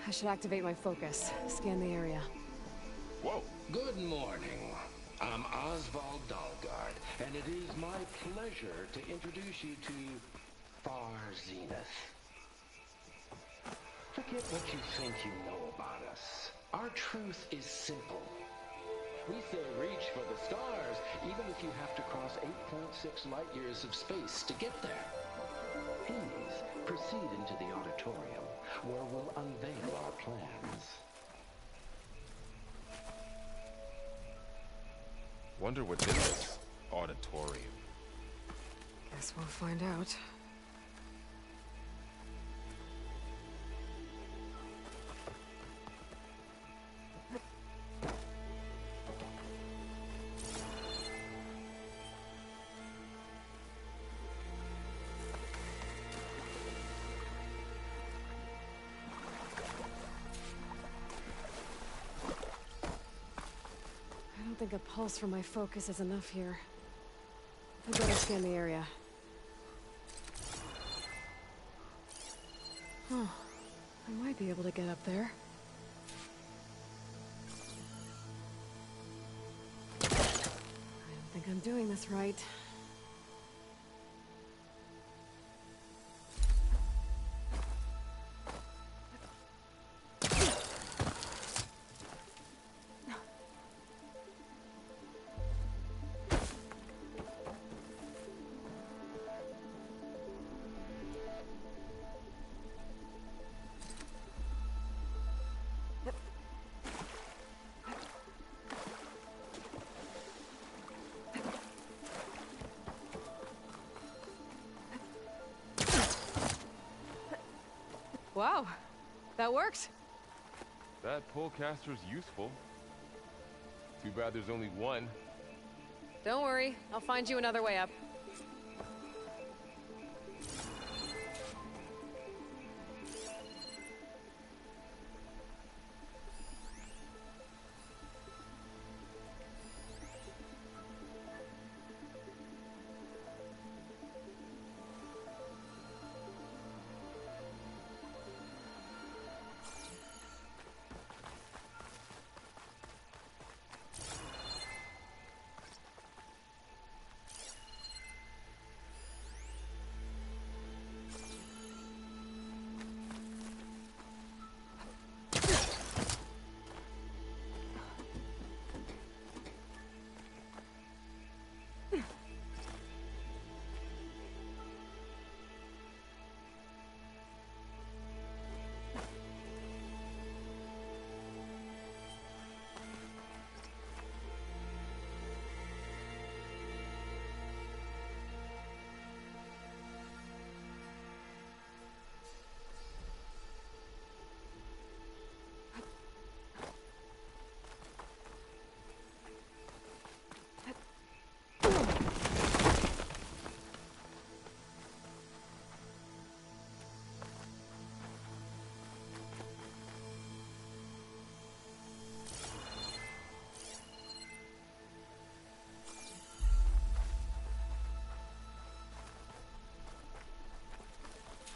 I should activate my focus. Scan the area. Whoa! Good morning. I'm Oswald Dahlgard, and it is my pleasure to introduce you to Far Zenith. Forget what you think you know about us. Our truth is simple. We say reach for the stars, even if you have to cross 8.6 light years of space to get there. Please proceed into the auditorium, where we'll unveil our plans. Wonder what's in this auditorium. Guess we'll find out. I don't think a pulse from my focus is enough here. I better scan the area. Oh, I might be able to get up there. I don't think I'm doing this right. Wow. That worked. That polecaster's useful. Too bad there's only one. Don't worry. I'll find you another way up.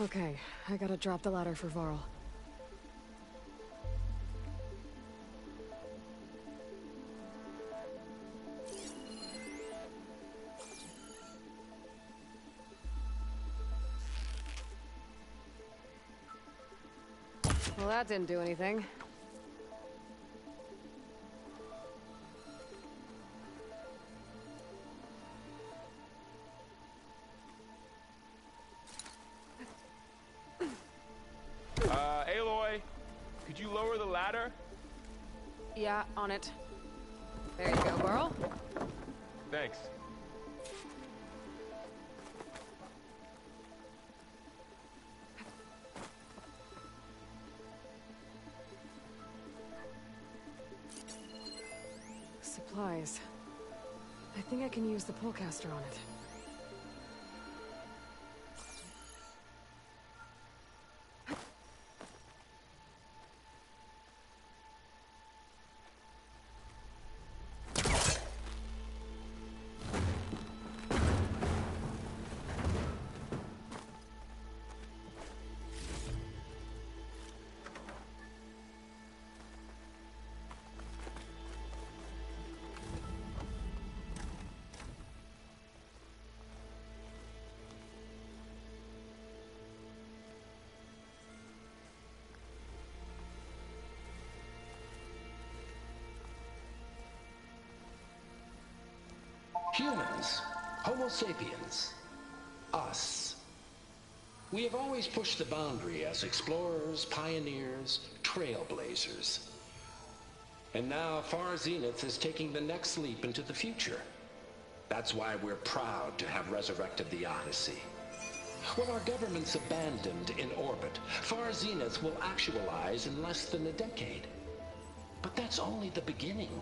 Okay, I gotta drop the ladder for Varl. Well, that didn't do anything. Aloy, could you lower the ladder? Yeah, on it. There you go, Varl. Thanks. Supplies. I think I can use the polecaster on it. Humans, Homo sapiens, us. We have always pushed the boundary as explorers, pioneers, trailblazers. And now Far Zenith is taking the next leap into the future. That's why we're proud to have resurrected the Odyssey. When our government's abandoned in orbit, Far Zenith will actualize in less than a decade. But that's only the beginning.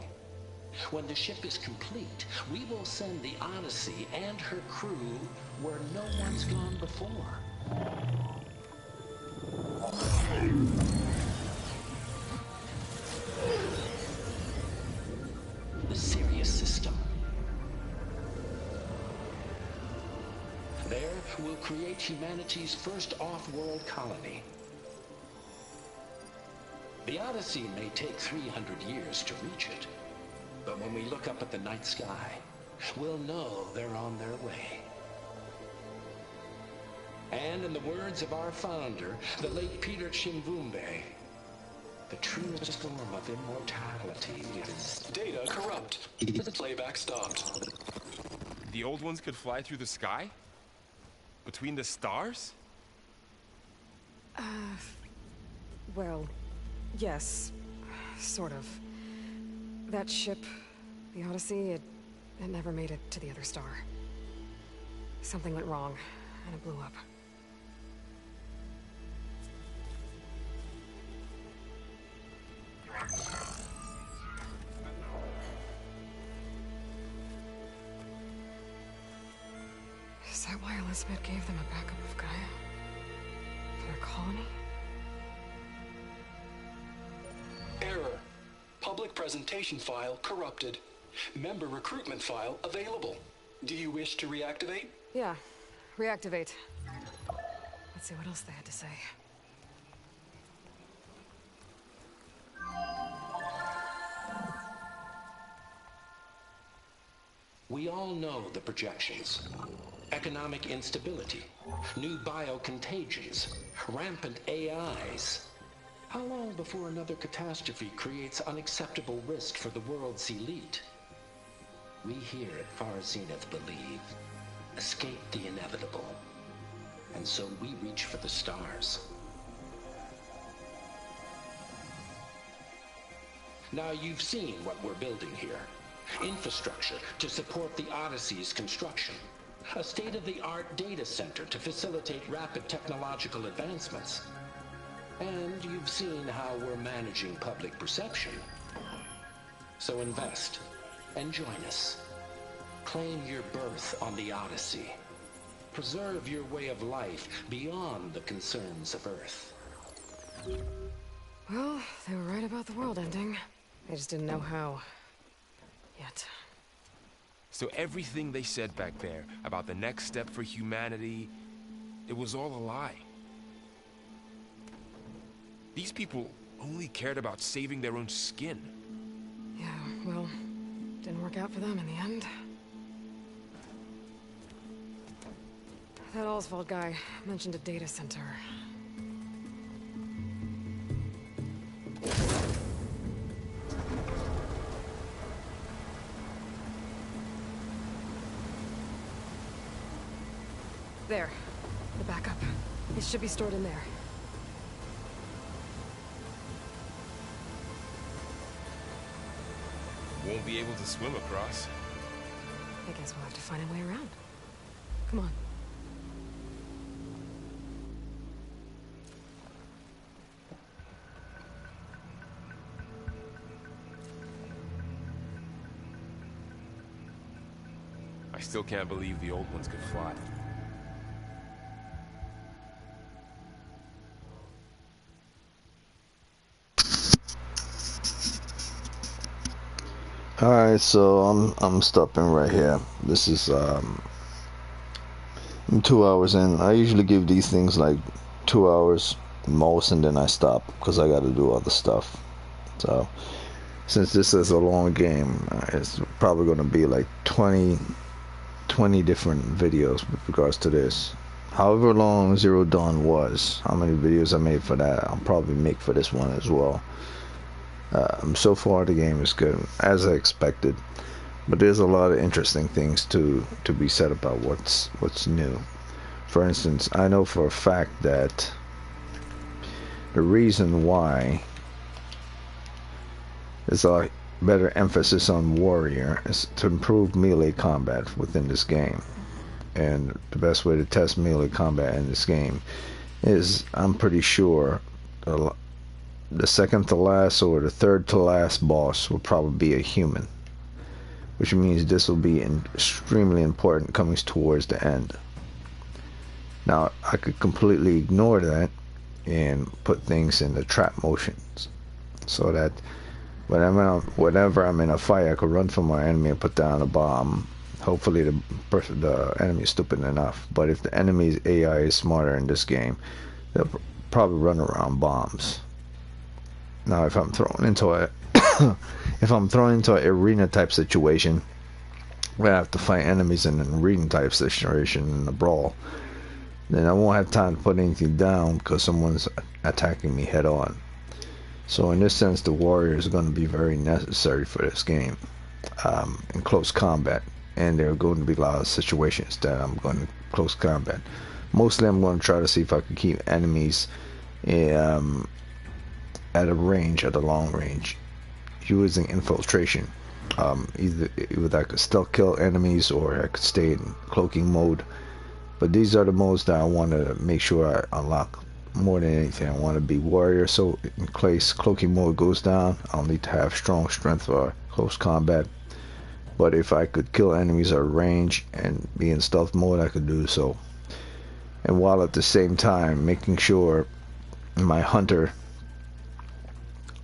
When the ship is complete, we will send the Odyssey and her crew where no one's gone before. The Sirius system. There, we'll create humanity's first off-world colony. The Odyssey may take 300 years to reach it. But when we look up at the night sky, we'll know they're on their way. And in the words of our founder, the late Peter Chimbumbe, the truest form of immortality is... Data corrupt. Playback stopped. The old ones could fly through the sky? Between the stars? Well, yes. Sort of. That ship, the Odyssey, it never made it to the other star. Something went wrong, and it blew up. Is that why Elizabeth gave them a backup of Gaia? For their colony? Error. Public presentation file corrupted. Member recruitment file available. Do you wish to reactivate? Yeah, reactivate. Let's see what else they had to say. We all know the projections. Economic instability, new biocontagions, rampant AIs. How long before another catastrophe creates unacceptable risk for the world's elite? We here at Far Zenith believe, escape the inevitable. And so we reach for the stars. Now you've seen what we're building here. Infrastructure to support the Odyssey's construction. A state-of-the-art data center to facilitate rapid technological advancements. And you've seen how we're managing public perception. So invest and join us. Claim your berth on the Odyssey. Preserve your way of life beyond the concerns of Earth. Well, they were right about the world ending. They just didn't know how. Yet. So everything they said back there about the next step for humanity, it was all a lie. These people only cared about saving their own skin. Yeah, well, didn't work out for them in the end. That Oswald guy mentioned a data center. There. The backup. It should be stored in there. Won't be able to swim across. I guess we'll have to find a way around. Come on. I still can't believe the old ones could fly. Alright, so I'm stopping right here. This is I'm 2 hours in. I usually give these things like 2 hours most, and then I stop because I got to do other stuff. So since this is a long game, it's probably going to be like 20 different videos with regards to this. However long Zero Dawn was, how many videos I made for that, I'll probably make for this one as well. So far the game is good, as I expected, but there's a lot of interesting things to be said about what's new. For instance, I know for a fact that the reason why there's a better emphasis on warrior is to improve melee combat within this game. And the best way to test melee combat in this game is, I'm pretty sure, the second to last or the third to last boss will probably be a human, which means this will be extremely important coming towards the end. Now I could completely ignore that and put things in the trap motions, so that whenever I'm in a fight, I could run from my enemy and put down a bomb. Hopefully the enemy is stupid enough, but if the enemy's AI is smarter in this game, they'll probably run around bombs. Now, if I'm thrown into an arena type situation, where I have to fight enemies in an arena type situation in a brawl, then I won't have time to put anything down because someone's attacking me head on. So in this sense, the warrior is going to be very necessary for this game in close combat, and there are going to be a lot of situations that I'm going to close combat. Mostly I'm going to try to see if I can keep enemies at a range, at a long range, using infiltration. Either I could stealth kill enemies or I could stay in cloaking mode. But these are the modes that I want to make sure I unlock more than anything. I want to be warrior, so in case cloaking mode goes down, I'll need to have strong strength for close combat. but if I could kill enemies at range and be in stealth mode, I could do so. And while at the same time making sure my hunter,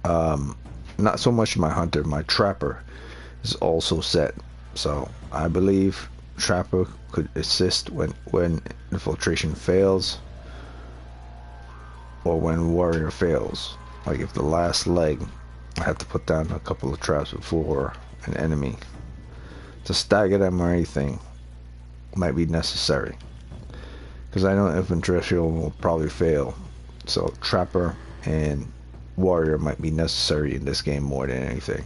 not so much my hunter, my trapper is also set. So I believe trapper could assist when infiltration fails, or when warrior fails. Like if the last leg, I have to put down a couple of traps before an enemy to stagger them or anything might be necessary, because I know infiltration will probably fail. So trapper and warrior might be necessary in this game more than anything,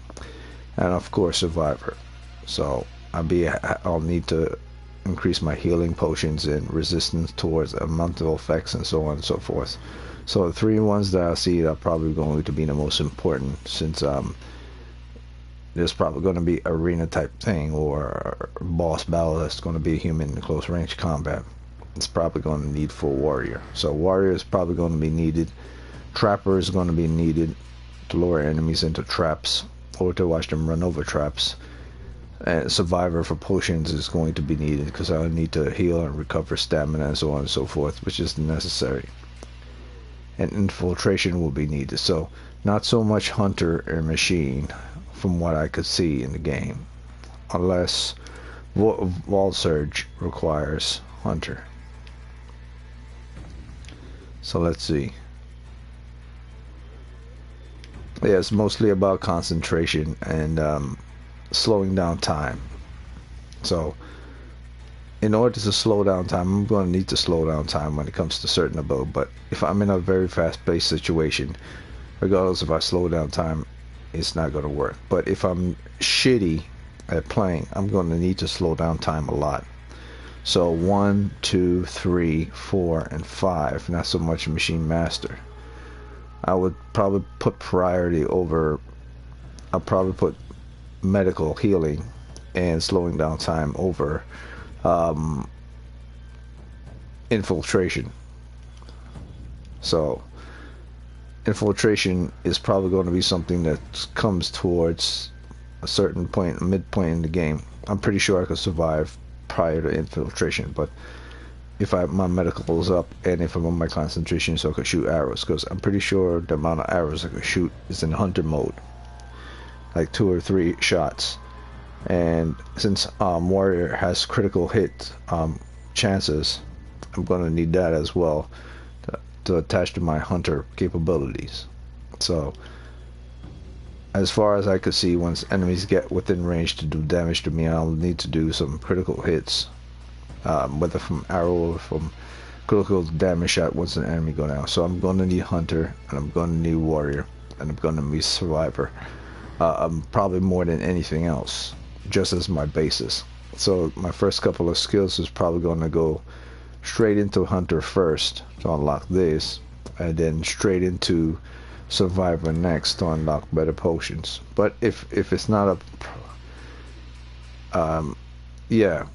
and of course survivor. So I'll need to increase my healing potions and resistance towards elemental effects and so on and so forth. So the three ones that I see are probably going to be the most important, since there's probably going to be arena type thing or boss battle that's going to be human in close range combat. It's probably going to need full warrior. So warrior is probably going to be needed. Trapper is going to be needed to lure enemies into traps or to watch them run over traps. And survivor for potions is going to be needed, because I need to heal and recover stamina and so on and so forth, which is necessary. And infiltration will be needed. So not so much hunter or machine from what I could see in the game, unless Wall Surge requires hunter. So let's see. Yeah, it's mostly about concentration and slowing down time. So in order to slow down time, I'm going to need to slow down time when it comes to certain ability. But if I'm in a very fast-paced situation, regardless if I slow down time, it's not going to work. But if I'm shitty at playing, I'm going to need to slow down time a lot. So 1, 2, 3, 4, and 5, not so much Machine Master. I would probably put priority over, I'll probably put medical healing and slowing down time over infiltration. So infiltration is probably going to be something that comes towards a certain point, midpoint in the game. I'm pretty sure I could survive prior to infiltration, but if my medical is up and if I'm on my concentration, so I could shoot arrows, because I'm pretty sure the amount of arrows I could shoot is in hunter mode, like 2 or 3 shots. And since warrior has critical hit chances, I'm going to need that as well to attach to my hunter capabilities. So as far as I could see, once enemies get within range to do damage to me, I'll need to do some critical hits, whether from arrow or from critical damage shot once an enemy go down. So I'm going to need hunter, and I'm going to need warrior, and I'm going to need survivor, probably more than anything else, just as my basis. So my first couple of skills is probably going to go straight into hunter first to unlock this, and then straight into survivor next to unlock better potions. But if it's not yeah,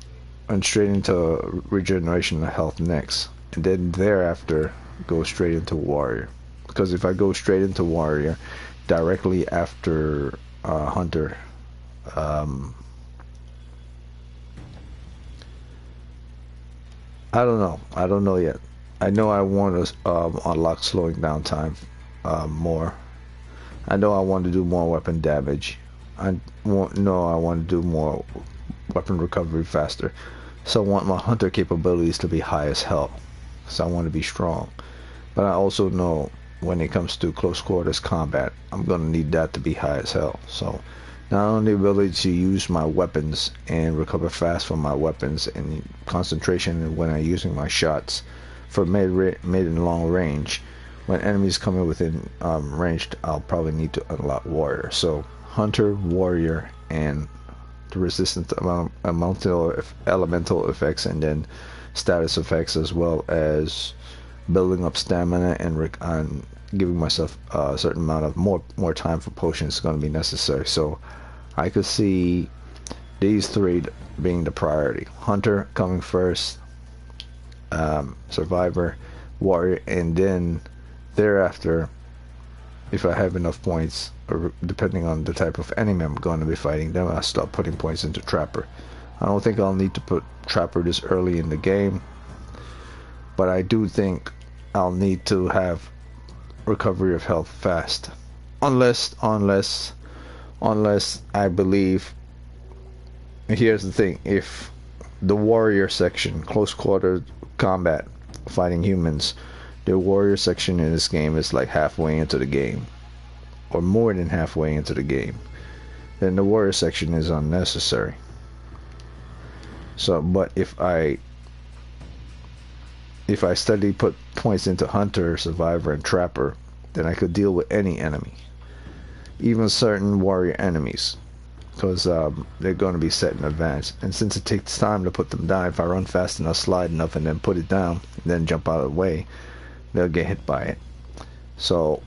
and straight into regeneration of health next, and then thereafter go straight into warrior. Because if I go straight into warrior directly after hunter, I don't know yet. I know I want to unlock slowing down time more. I know I want to do more weapon damage. I want to do more weapon recovery faster. So I want my hunter capabilities to be high as hell, so I want to be strong. But I also know when it comes to close quarters combat, I'm going to need that to be high as hell. So not only the ability to use my weapons and recover fast from my weapons, and concentration when I'm using my shots for mid and long range. When enemies come in within range, I'll probably need to unlock warrior. So hunter, warrior, and the resistance to elemental effects, and then status effects, as well as building up stamina and giving myself a certain amount of more time for potions is going to be necessary. So I could see these 3 being the priority: hunter coming first, survivor, warrior, and then thereafter if I have enough points, or depending on the type of enemy I'm going to be fighting, then I'll start putting points into Trapper. I don't think I'll need to put Trapper this early in the game, but I do think I'll need to have recovery of health fast, unless I believe. Here's the thing: if the warrior section, close quarter combat, fighting humans, the warrior section in this game is like halfway into the game, or more than halfway into the game, then the warrior section is unnecessary. So, but if I steadily put points into Hunter, Survivor, and Trapper, then I could deal with any enemy, even certain warrior enemies, because they're going to be set in advance. And since it takes time to put them down, if I run fast enough, slide enough, and then put it down, and then jump out of the way, they'll get hit by it. So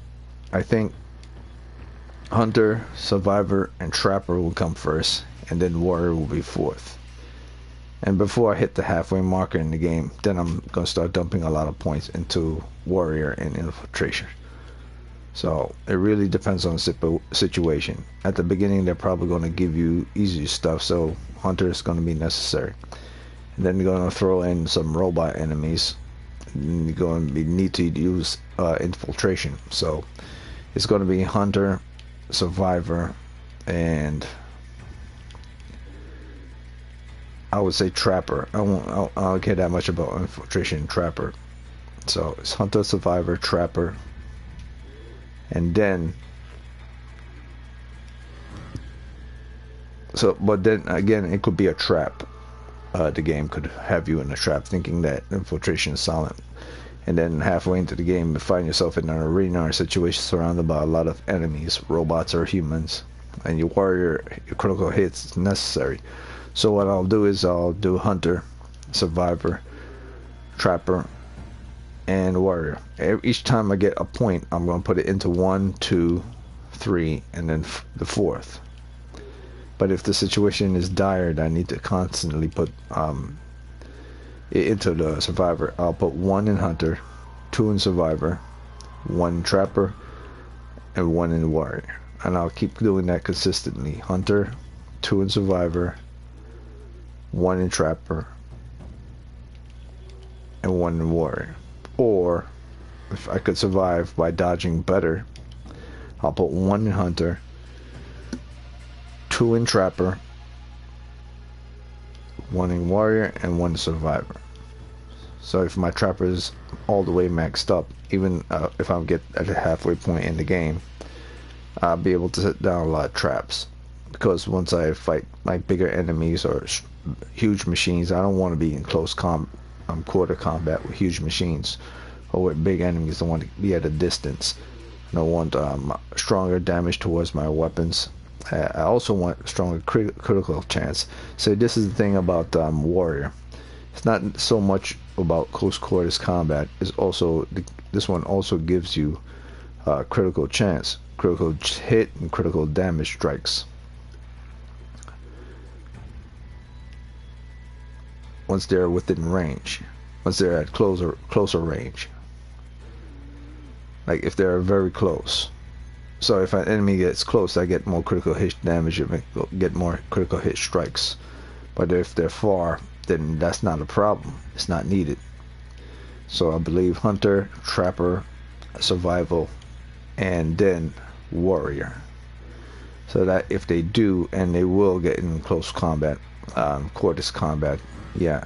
I think Hunter, Survivor, and Trapper will come first, and then Warrior will be fourth. And before I hit the halfway marker in the game, then I'm going to start dumping a lot of points into Warrior and Infiltration. So it really depends on the situation. At the beginning, they're probably going to give you easy stuff, so Hunter is going to be necessary. And then you're going to throw in some robot enemies, and you're going to need to use Infiltration. So it's going to be Hunter, Survivor, and I would say Trapper. I don't care that much about Infiltration and Trapper. So it's Hunter, Survivor, Trapper, and then but then again, it could be a trap. The game could have you in a trap, thinking that Infiltration is silent, and then halfway into the game, you find yourself in an arena or a situation surrounded by a lot of enemies, robots or humans, and your warrior, your critical hits is necessary. So what I'll do is I'll do Hunter, Survivor, Trapper, and Warrior. Each time I get a point, I'm going to put it into 1, 2, 3, and then the fourth. But if the situation is dire, I need to constantly put it into the Survivor. I'll put 1 in Hunter, 2 in Survivor, 1 in Trapper, and 1 in Warrior. And I'll keep doing that consistently. Hunter, 2 in Survivor, 1 in Trapper, and 1 in Warrior. Or if I could survive by dodging better, I'll put 1 in Hunter, 2 in Trapper, 1 in Warrior, and 1 in Survivor. So if my Trapper is all the way maxed up, even if I get at a halfway point in the game, I'll be able to set down a lot of traps. Because once I fight like bigger enemies or huge machines, I don't want to be in close quarter combat with huge machines or with big enemies. I want to be at a distance. I don't want stronger damage towards my weapons. I also want stronger critical chance. So this is the thing about Warrior. It's not so much about close quarters combat. It's also this one also gives you critical chance, critical hit, and critical damage strikes. Once they're within range, once they're at closer range, like if they're very close. So if an enemy gets close, I get more critical hit damage, and get more critical hit strikes. But if they're far, then that's not a problem. It's not needed. So I believe Hunter, Trapper, Survival, and then Warrior. So that if they do, and they will get in close combat, quarters combat, yeah,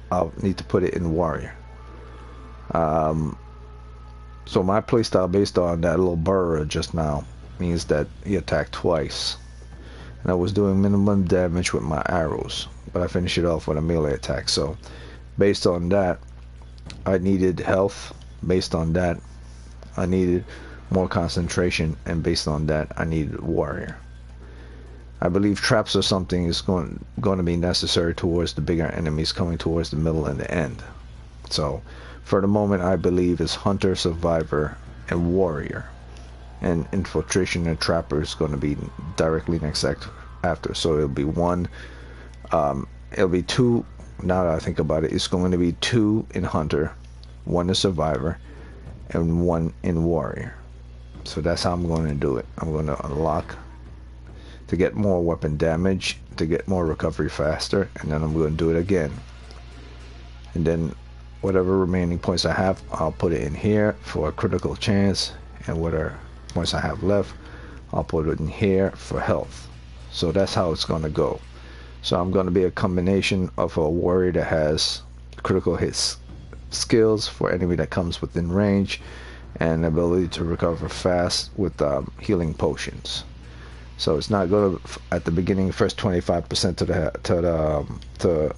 I'll need to put it in Warrior. So my playstyle based on that little burr just now means that he attacked twice, and I was doing minimum damage with my arrows, but I finished it off with a melee attack. So based on that, I needed health. Based on that, I needed more concentration, and based on that, I needed Warrior. I believe traps or something is going to be necessary towards the bigger enemies coming towards the middle and the end. So for the moment, I believe it's Hunter, Survivor, and Warrior, and Infiltration and Trapper is going to be directly next after. So it'll be it'll be 2. Now that I think about it, it's going to be 2 in Hunter, 1 in Survivor, and 1 in Warrior. So that's how I'm going to do it. I'm going to unlock to get more weapon damage, to get more recovery faster, and then I'm going to do it again. And then whatever remaining points I have, I'll put it in here for a critical chance, and whatever points I have left, I'll put it in here for health. So that's how it's going to go. So I'm going to be a combination of a warrior that has critical hits skills for enemy that comes within range, and ability to recover fast with healing potions. So it's not going to, at the beginning, first 25% to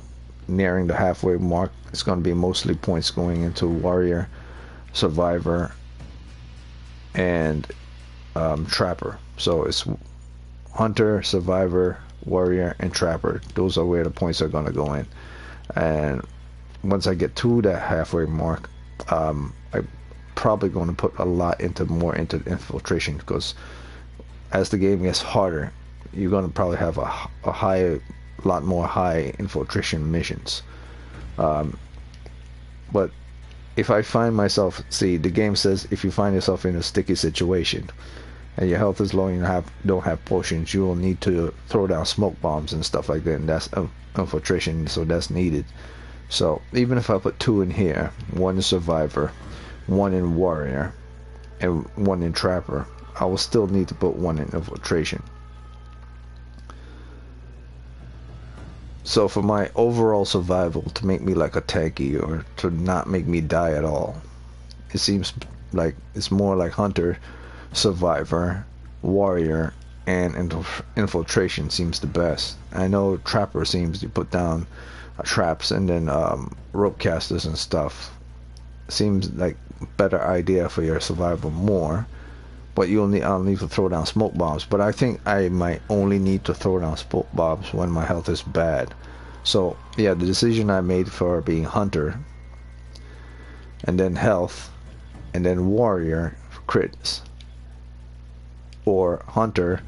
nearing the halfway mark. It's going to be mostly points going into warrior, survivor, and trapper. So it's hunter, survivor, warrior, and trapper. Those are where the points are going to go in. And once I get to that halfway mark, I'm probably going to put a lot more into infiltration, because as the game gets harder, you're going to probably have a lot more high infiltration missions. But if I find myself, see, the game says if you find yourself in a sticky situation and your health is low and you don't have potions, you will need to throw down smoke bombs and stuff like that, and that's infiltration, so that's needed. So even if I put 2 in here, 1 in survivor, 1 in warrior, and 1 in trapper, I will still need to put 1 in infiltration. So for my overall survival, to make me like a tanky, or to not make me die at all, it seems like it's more like hunter, survivor, warrior, and infiltration seems the best. I know trapper seems to put down traps and then rope casters and stuff. Seems like better idea for your survival more. But I'll need to throw down smoke bombs. But I think I might only need to throw down smoke bombs when my health is bad. So yeah, the decision I made for being hunter, and then health, and then warrior for crits, or hunter,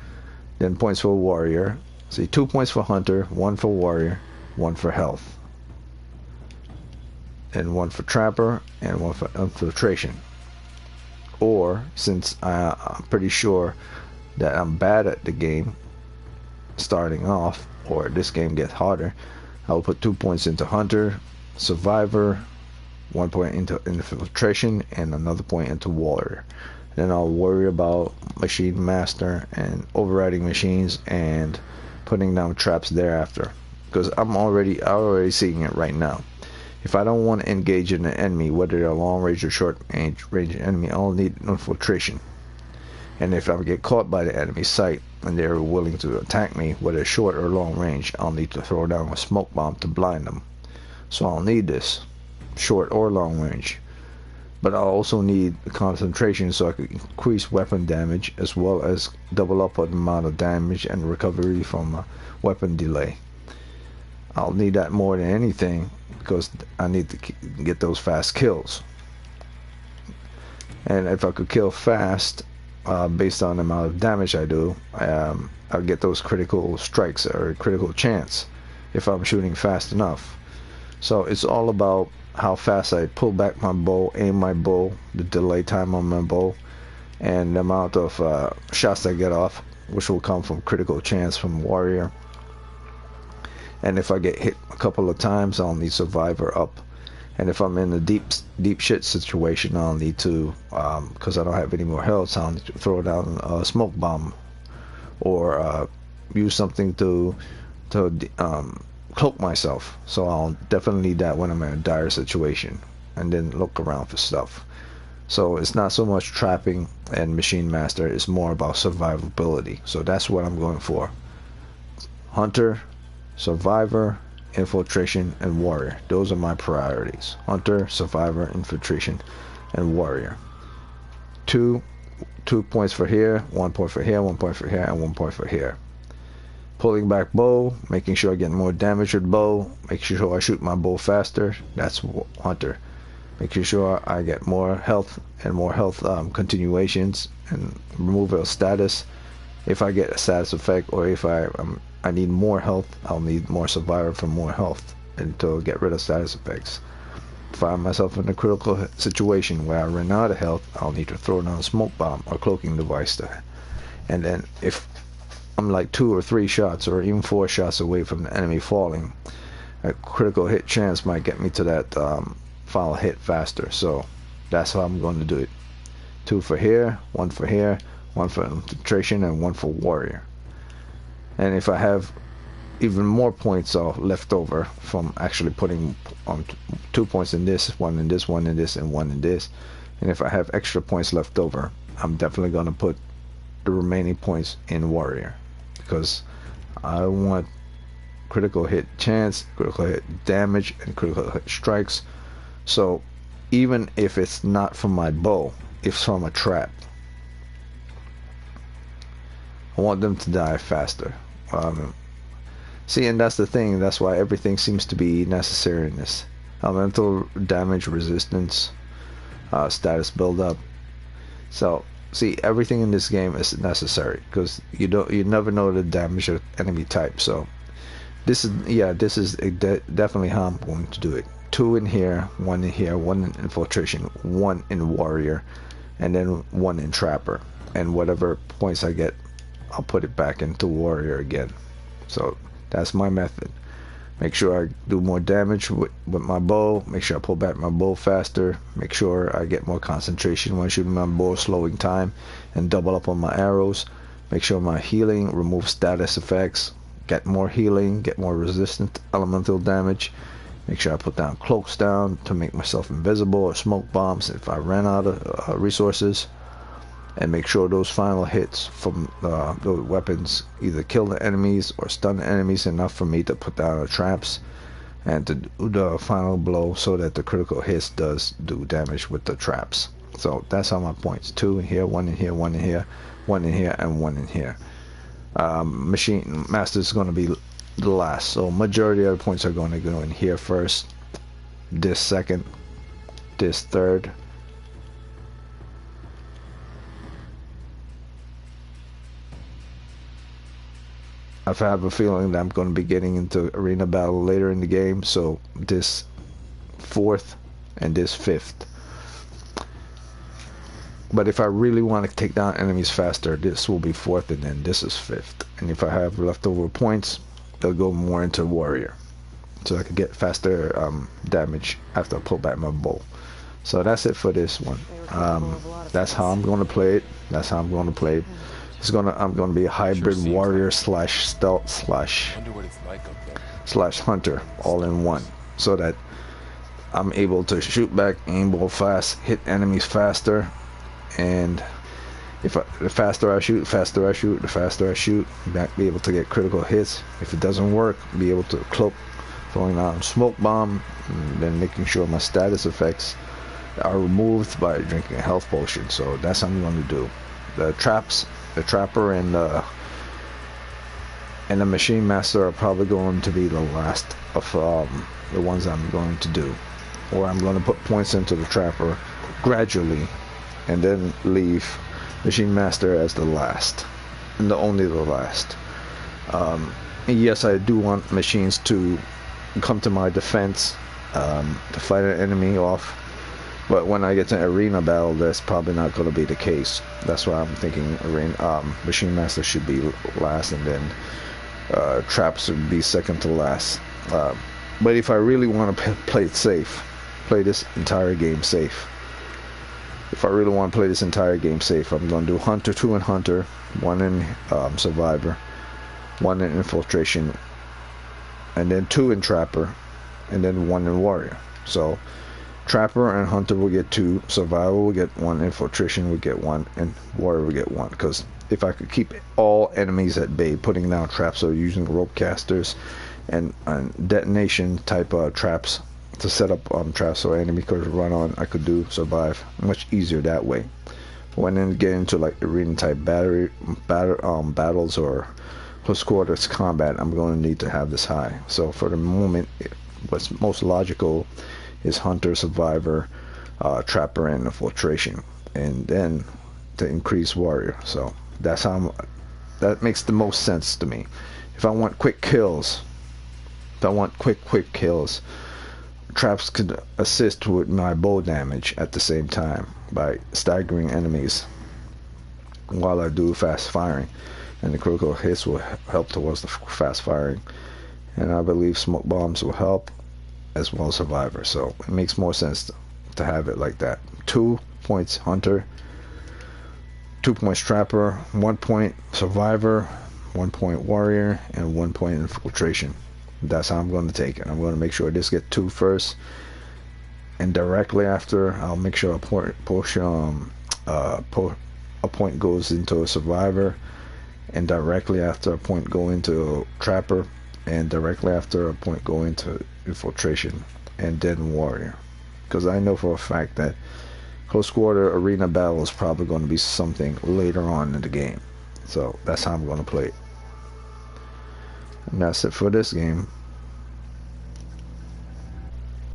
then points for warrior. See, 2 points for hunter, 1 for warrior, 1 for health, and 1 for trapper, and 1 for infiltration. Or, since I'm pretty sure that I'm bad at the game starting off, or this game gets harder, I'll put 2 points into hunter, survivor, 1 point into infiltration, and another point into warrior. Then I'll worry about machine master and overriding machines and putting down traps thereafter, because I'm already seeing it right now. If I don't want to engage in an enemy, whether they're long range or short range enemy, I'll need infiltration. And if I get caught by the enemy sight and they're willing to attack me, whether short or long range, I'll need to throw down a smoke bomb to blind them. So I'll need this, short or long range. But I'll also need concentration so I can increase weapon damage, as well as double up on the amount of damage and recovery from weapon delay. I'll need that more than anything, because I need to get those fast kills. And if I could kill fast, based on the amount of damage I do, I'll get those critical strikes or critical chance if I'm shooting fast enough. So it's all about how fast I pull back my bow, aim my bow, the delay time on my bow, and the amount of shots I get off, which will come from critical chance from warrior. And if I get hit a couple of times, I'll need survivor up. And if I'm in a deep shit situation, I'll need to, because I don't have any more health, so I'll need to throw down a smoke bomb, or use something to cloak myself. So I'll definitely need that when I'm in a dire situation, and then look around for stuff. So it's not so much trapping and machine master, it's more about survivability. So that's what I'm going for. Hunter, survivor, infiltration, and warrior. Those are my priorities. Hunter, survivor, infiltration, and warrior. Two points for here, 1 point for here, 1 point for here, and 1 point for here. Pulling back bow, making sure I get more damage with bow, making sure I shoot my bow faster. That's hunter. Making sure I get more health and more health continuations and removal of status. If I get a status effect, or if I need more health, I'll need more survivor for more health and to get rid of status effects. find myself in a critical situation where I run out of health, I'll need to throw down a smoke bomb or cloaking device to, and then if I'm like 2 or 3 shots or even 4 shots away from the enemy falling, a critical hit chance might get me to that final hit faster. So that's how I'm going to do it. 2 for here, 1 for here, 1 for infiltration, and 1 for warrior. And if I have even more points left over from actually putting 2 points in this, 1 in this, 1 in this, and 1 in this, and if I have extra points left over, I'm definitely going to put the remaining points in warrior, because I want critical hit chance, critical hit damage, and critical hit strikes. So even if it's not from my bow, if it's from a trap, I want them to die faster. See, and that's the thing, that's why everything seems to be necessary in this. Elemental damage, resistance, status build up. So see, everything in this game is necessary, because you never know the damage of enemy type. So this is definitely how I'm going to do it. 2 in here, 1 in here, 1 in infiltration, 1 in warrior, and then 1 in trapper, and whatever points I get, I'll put it back into warrior again. So that's my method. Make sure I do more damage with my bow, make sure I pull back my bow faster, make sure I get more concentration when shooting my bow, slowing time, and double up on my arrows. Make sure my healing, remove status effects, get more healing, get more resistant elemental damage. Make sure I put down cloaks down to make myself invisible, or smoke bombs if I ran out of resources. And make sure those final hits from those weapons either kill the enemies or stun the enemies enough for me to put down the traps and to do the final blow, so that the critical hits does do damage with the traps. So that's how my points: 2 in here, 1 in here, 1 in here, 1 in here, and 1 in here. Machine Master is going to be the last, so majority of the points are going to go in here first, this second, this third, I have a feeling that I'm going to be getting into arena battle later in the game, so this 4th and this 5th. But if I really want to take down enemies faster, this will be 4th, and then this is 5th. And if I have leftover points, they'll go more into warrior, so I can get faster damage after I pull back my bow. So that's it for this one. That's how I'm going to play it. That's how I'm going to play it. I'm gonna be a hybrid warrior slash stealth slash hunter all in one, so that I'm able to shoot back, aim ball fast, hit enemies faster, and the faster I shoot, the faster I shoot, be able to get critical hits. If it doesn't work, be able to cloak, throwing out a smoke bomb, and then making sure my status effects are removed by drinking a health potion. So that's what I'm going to do. The trapper and the machine master are probably going to be the last of the ones I'm going to do, or I'm going to put points into the trapper gradually and then leave machine master as the last, and only the last. And yes, I do want machines to come to my defense to fight an enemy off. But when I get to arena battle, that's probably not going to be the case. That's why I'm thinking Machine Master should be last, and then Traps would be second to last. But if I really want to play it safe, play this entire game safe. If I really want to play this entire game safe, I'm going to do Hunter, 2 in Hunter, 1 in Survivor, 1 in Infiltration, and then 2 in Trapper, and then 1 in Warrior. So Trapper and Hunter will get 2, Survival will get 1, Infiltration will get 1, and Warrior will get 1. Because if I could keep all enemies at bay, putting down traps or using rope casters and detonation type traps to set up traps so enemy could run on, I could do survive much easier that way. When then get into like arena type battles or close quarters combat, I'm going to need to have this high. So for the moment, what's most logical is Hunter, Survivor, Trapper, and Infiltration, and then to increase Warrior. So that's how that makes the most sense to me. If I want quick kills, quick kills, traps could assist with my bow damage at the same time by staggering enemies while I do fast firing, and the critical hits will help towards the fast firing, and I believe smoke bombs will help as well as survivor. So it makes more sense to have it like that. 2 points hunter, 2 points trapper, 1 point survivor, 1 point warrior, and 1 point infiltration. That's how I'm going to take it. I'm going to make sure this get 2 first, and directly after I'll make sure a point goes into a survivor, and directly after a point go into trapper, and directly after a point go into infiltration, and then warrior. Because I know for a fact that close quarter arena battle is probably going to be something later on in the game. So that's how I'm going to play it. And that's it for this game.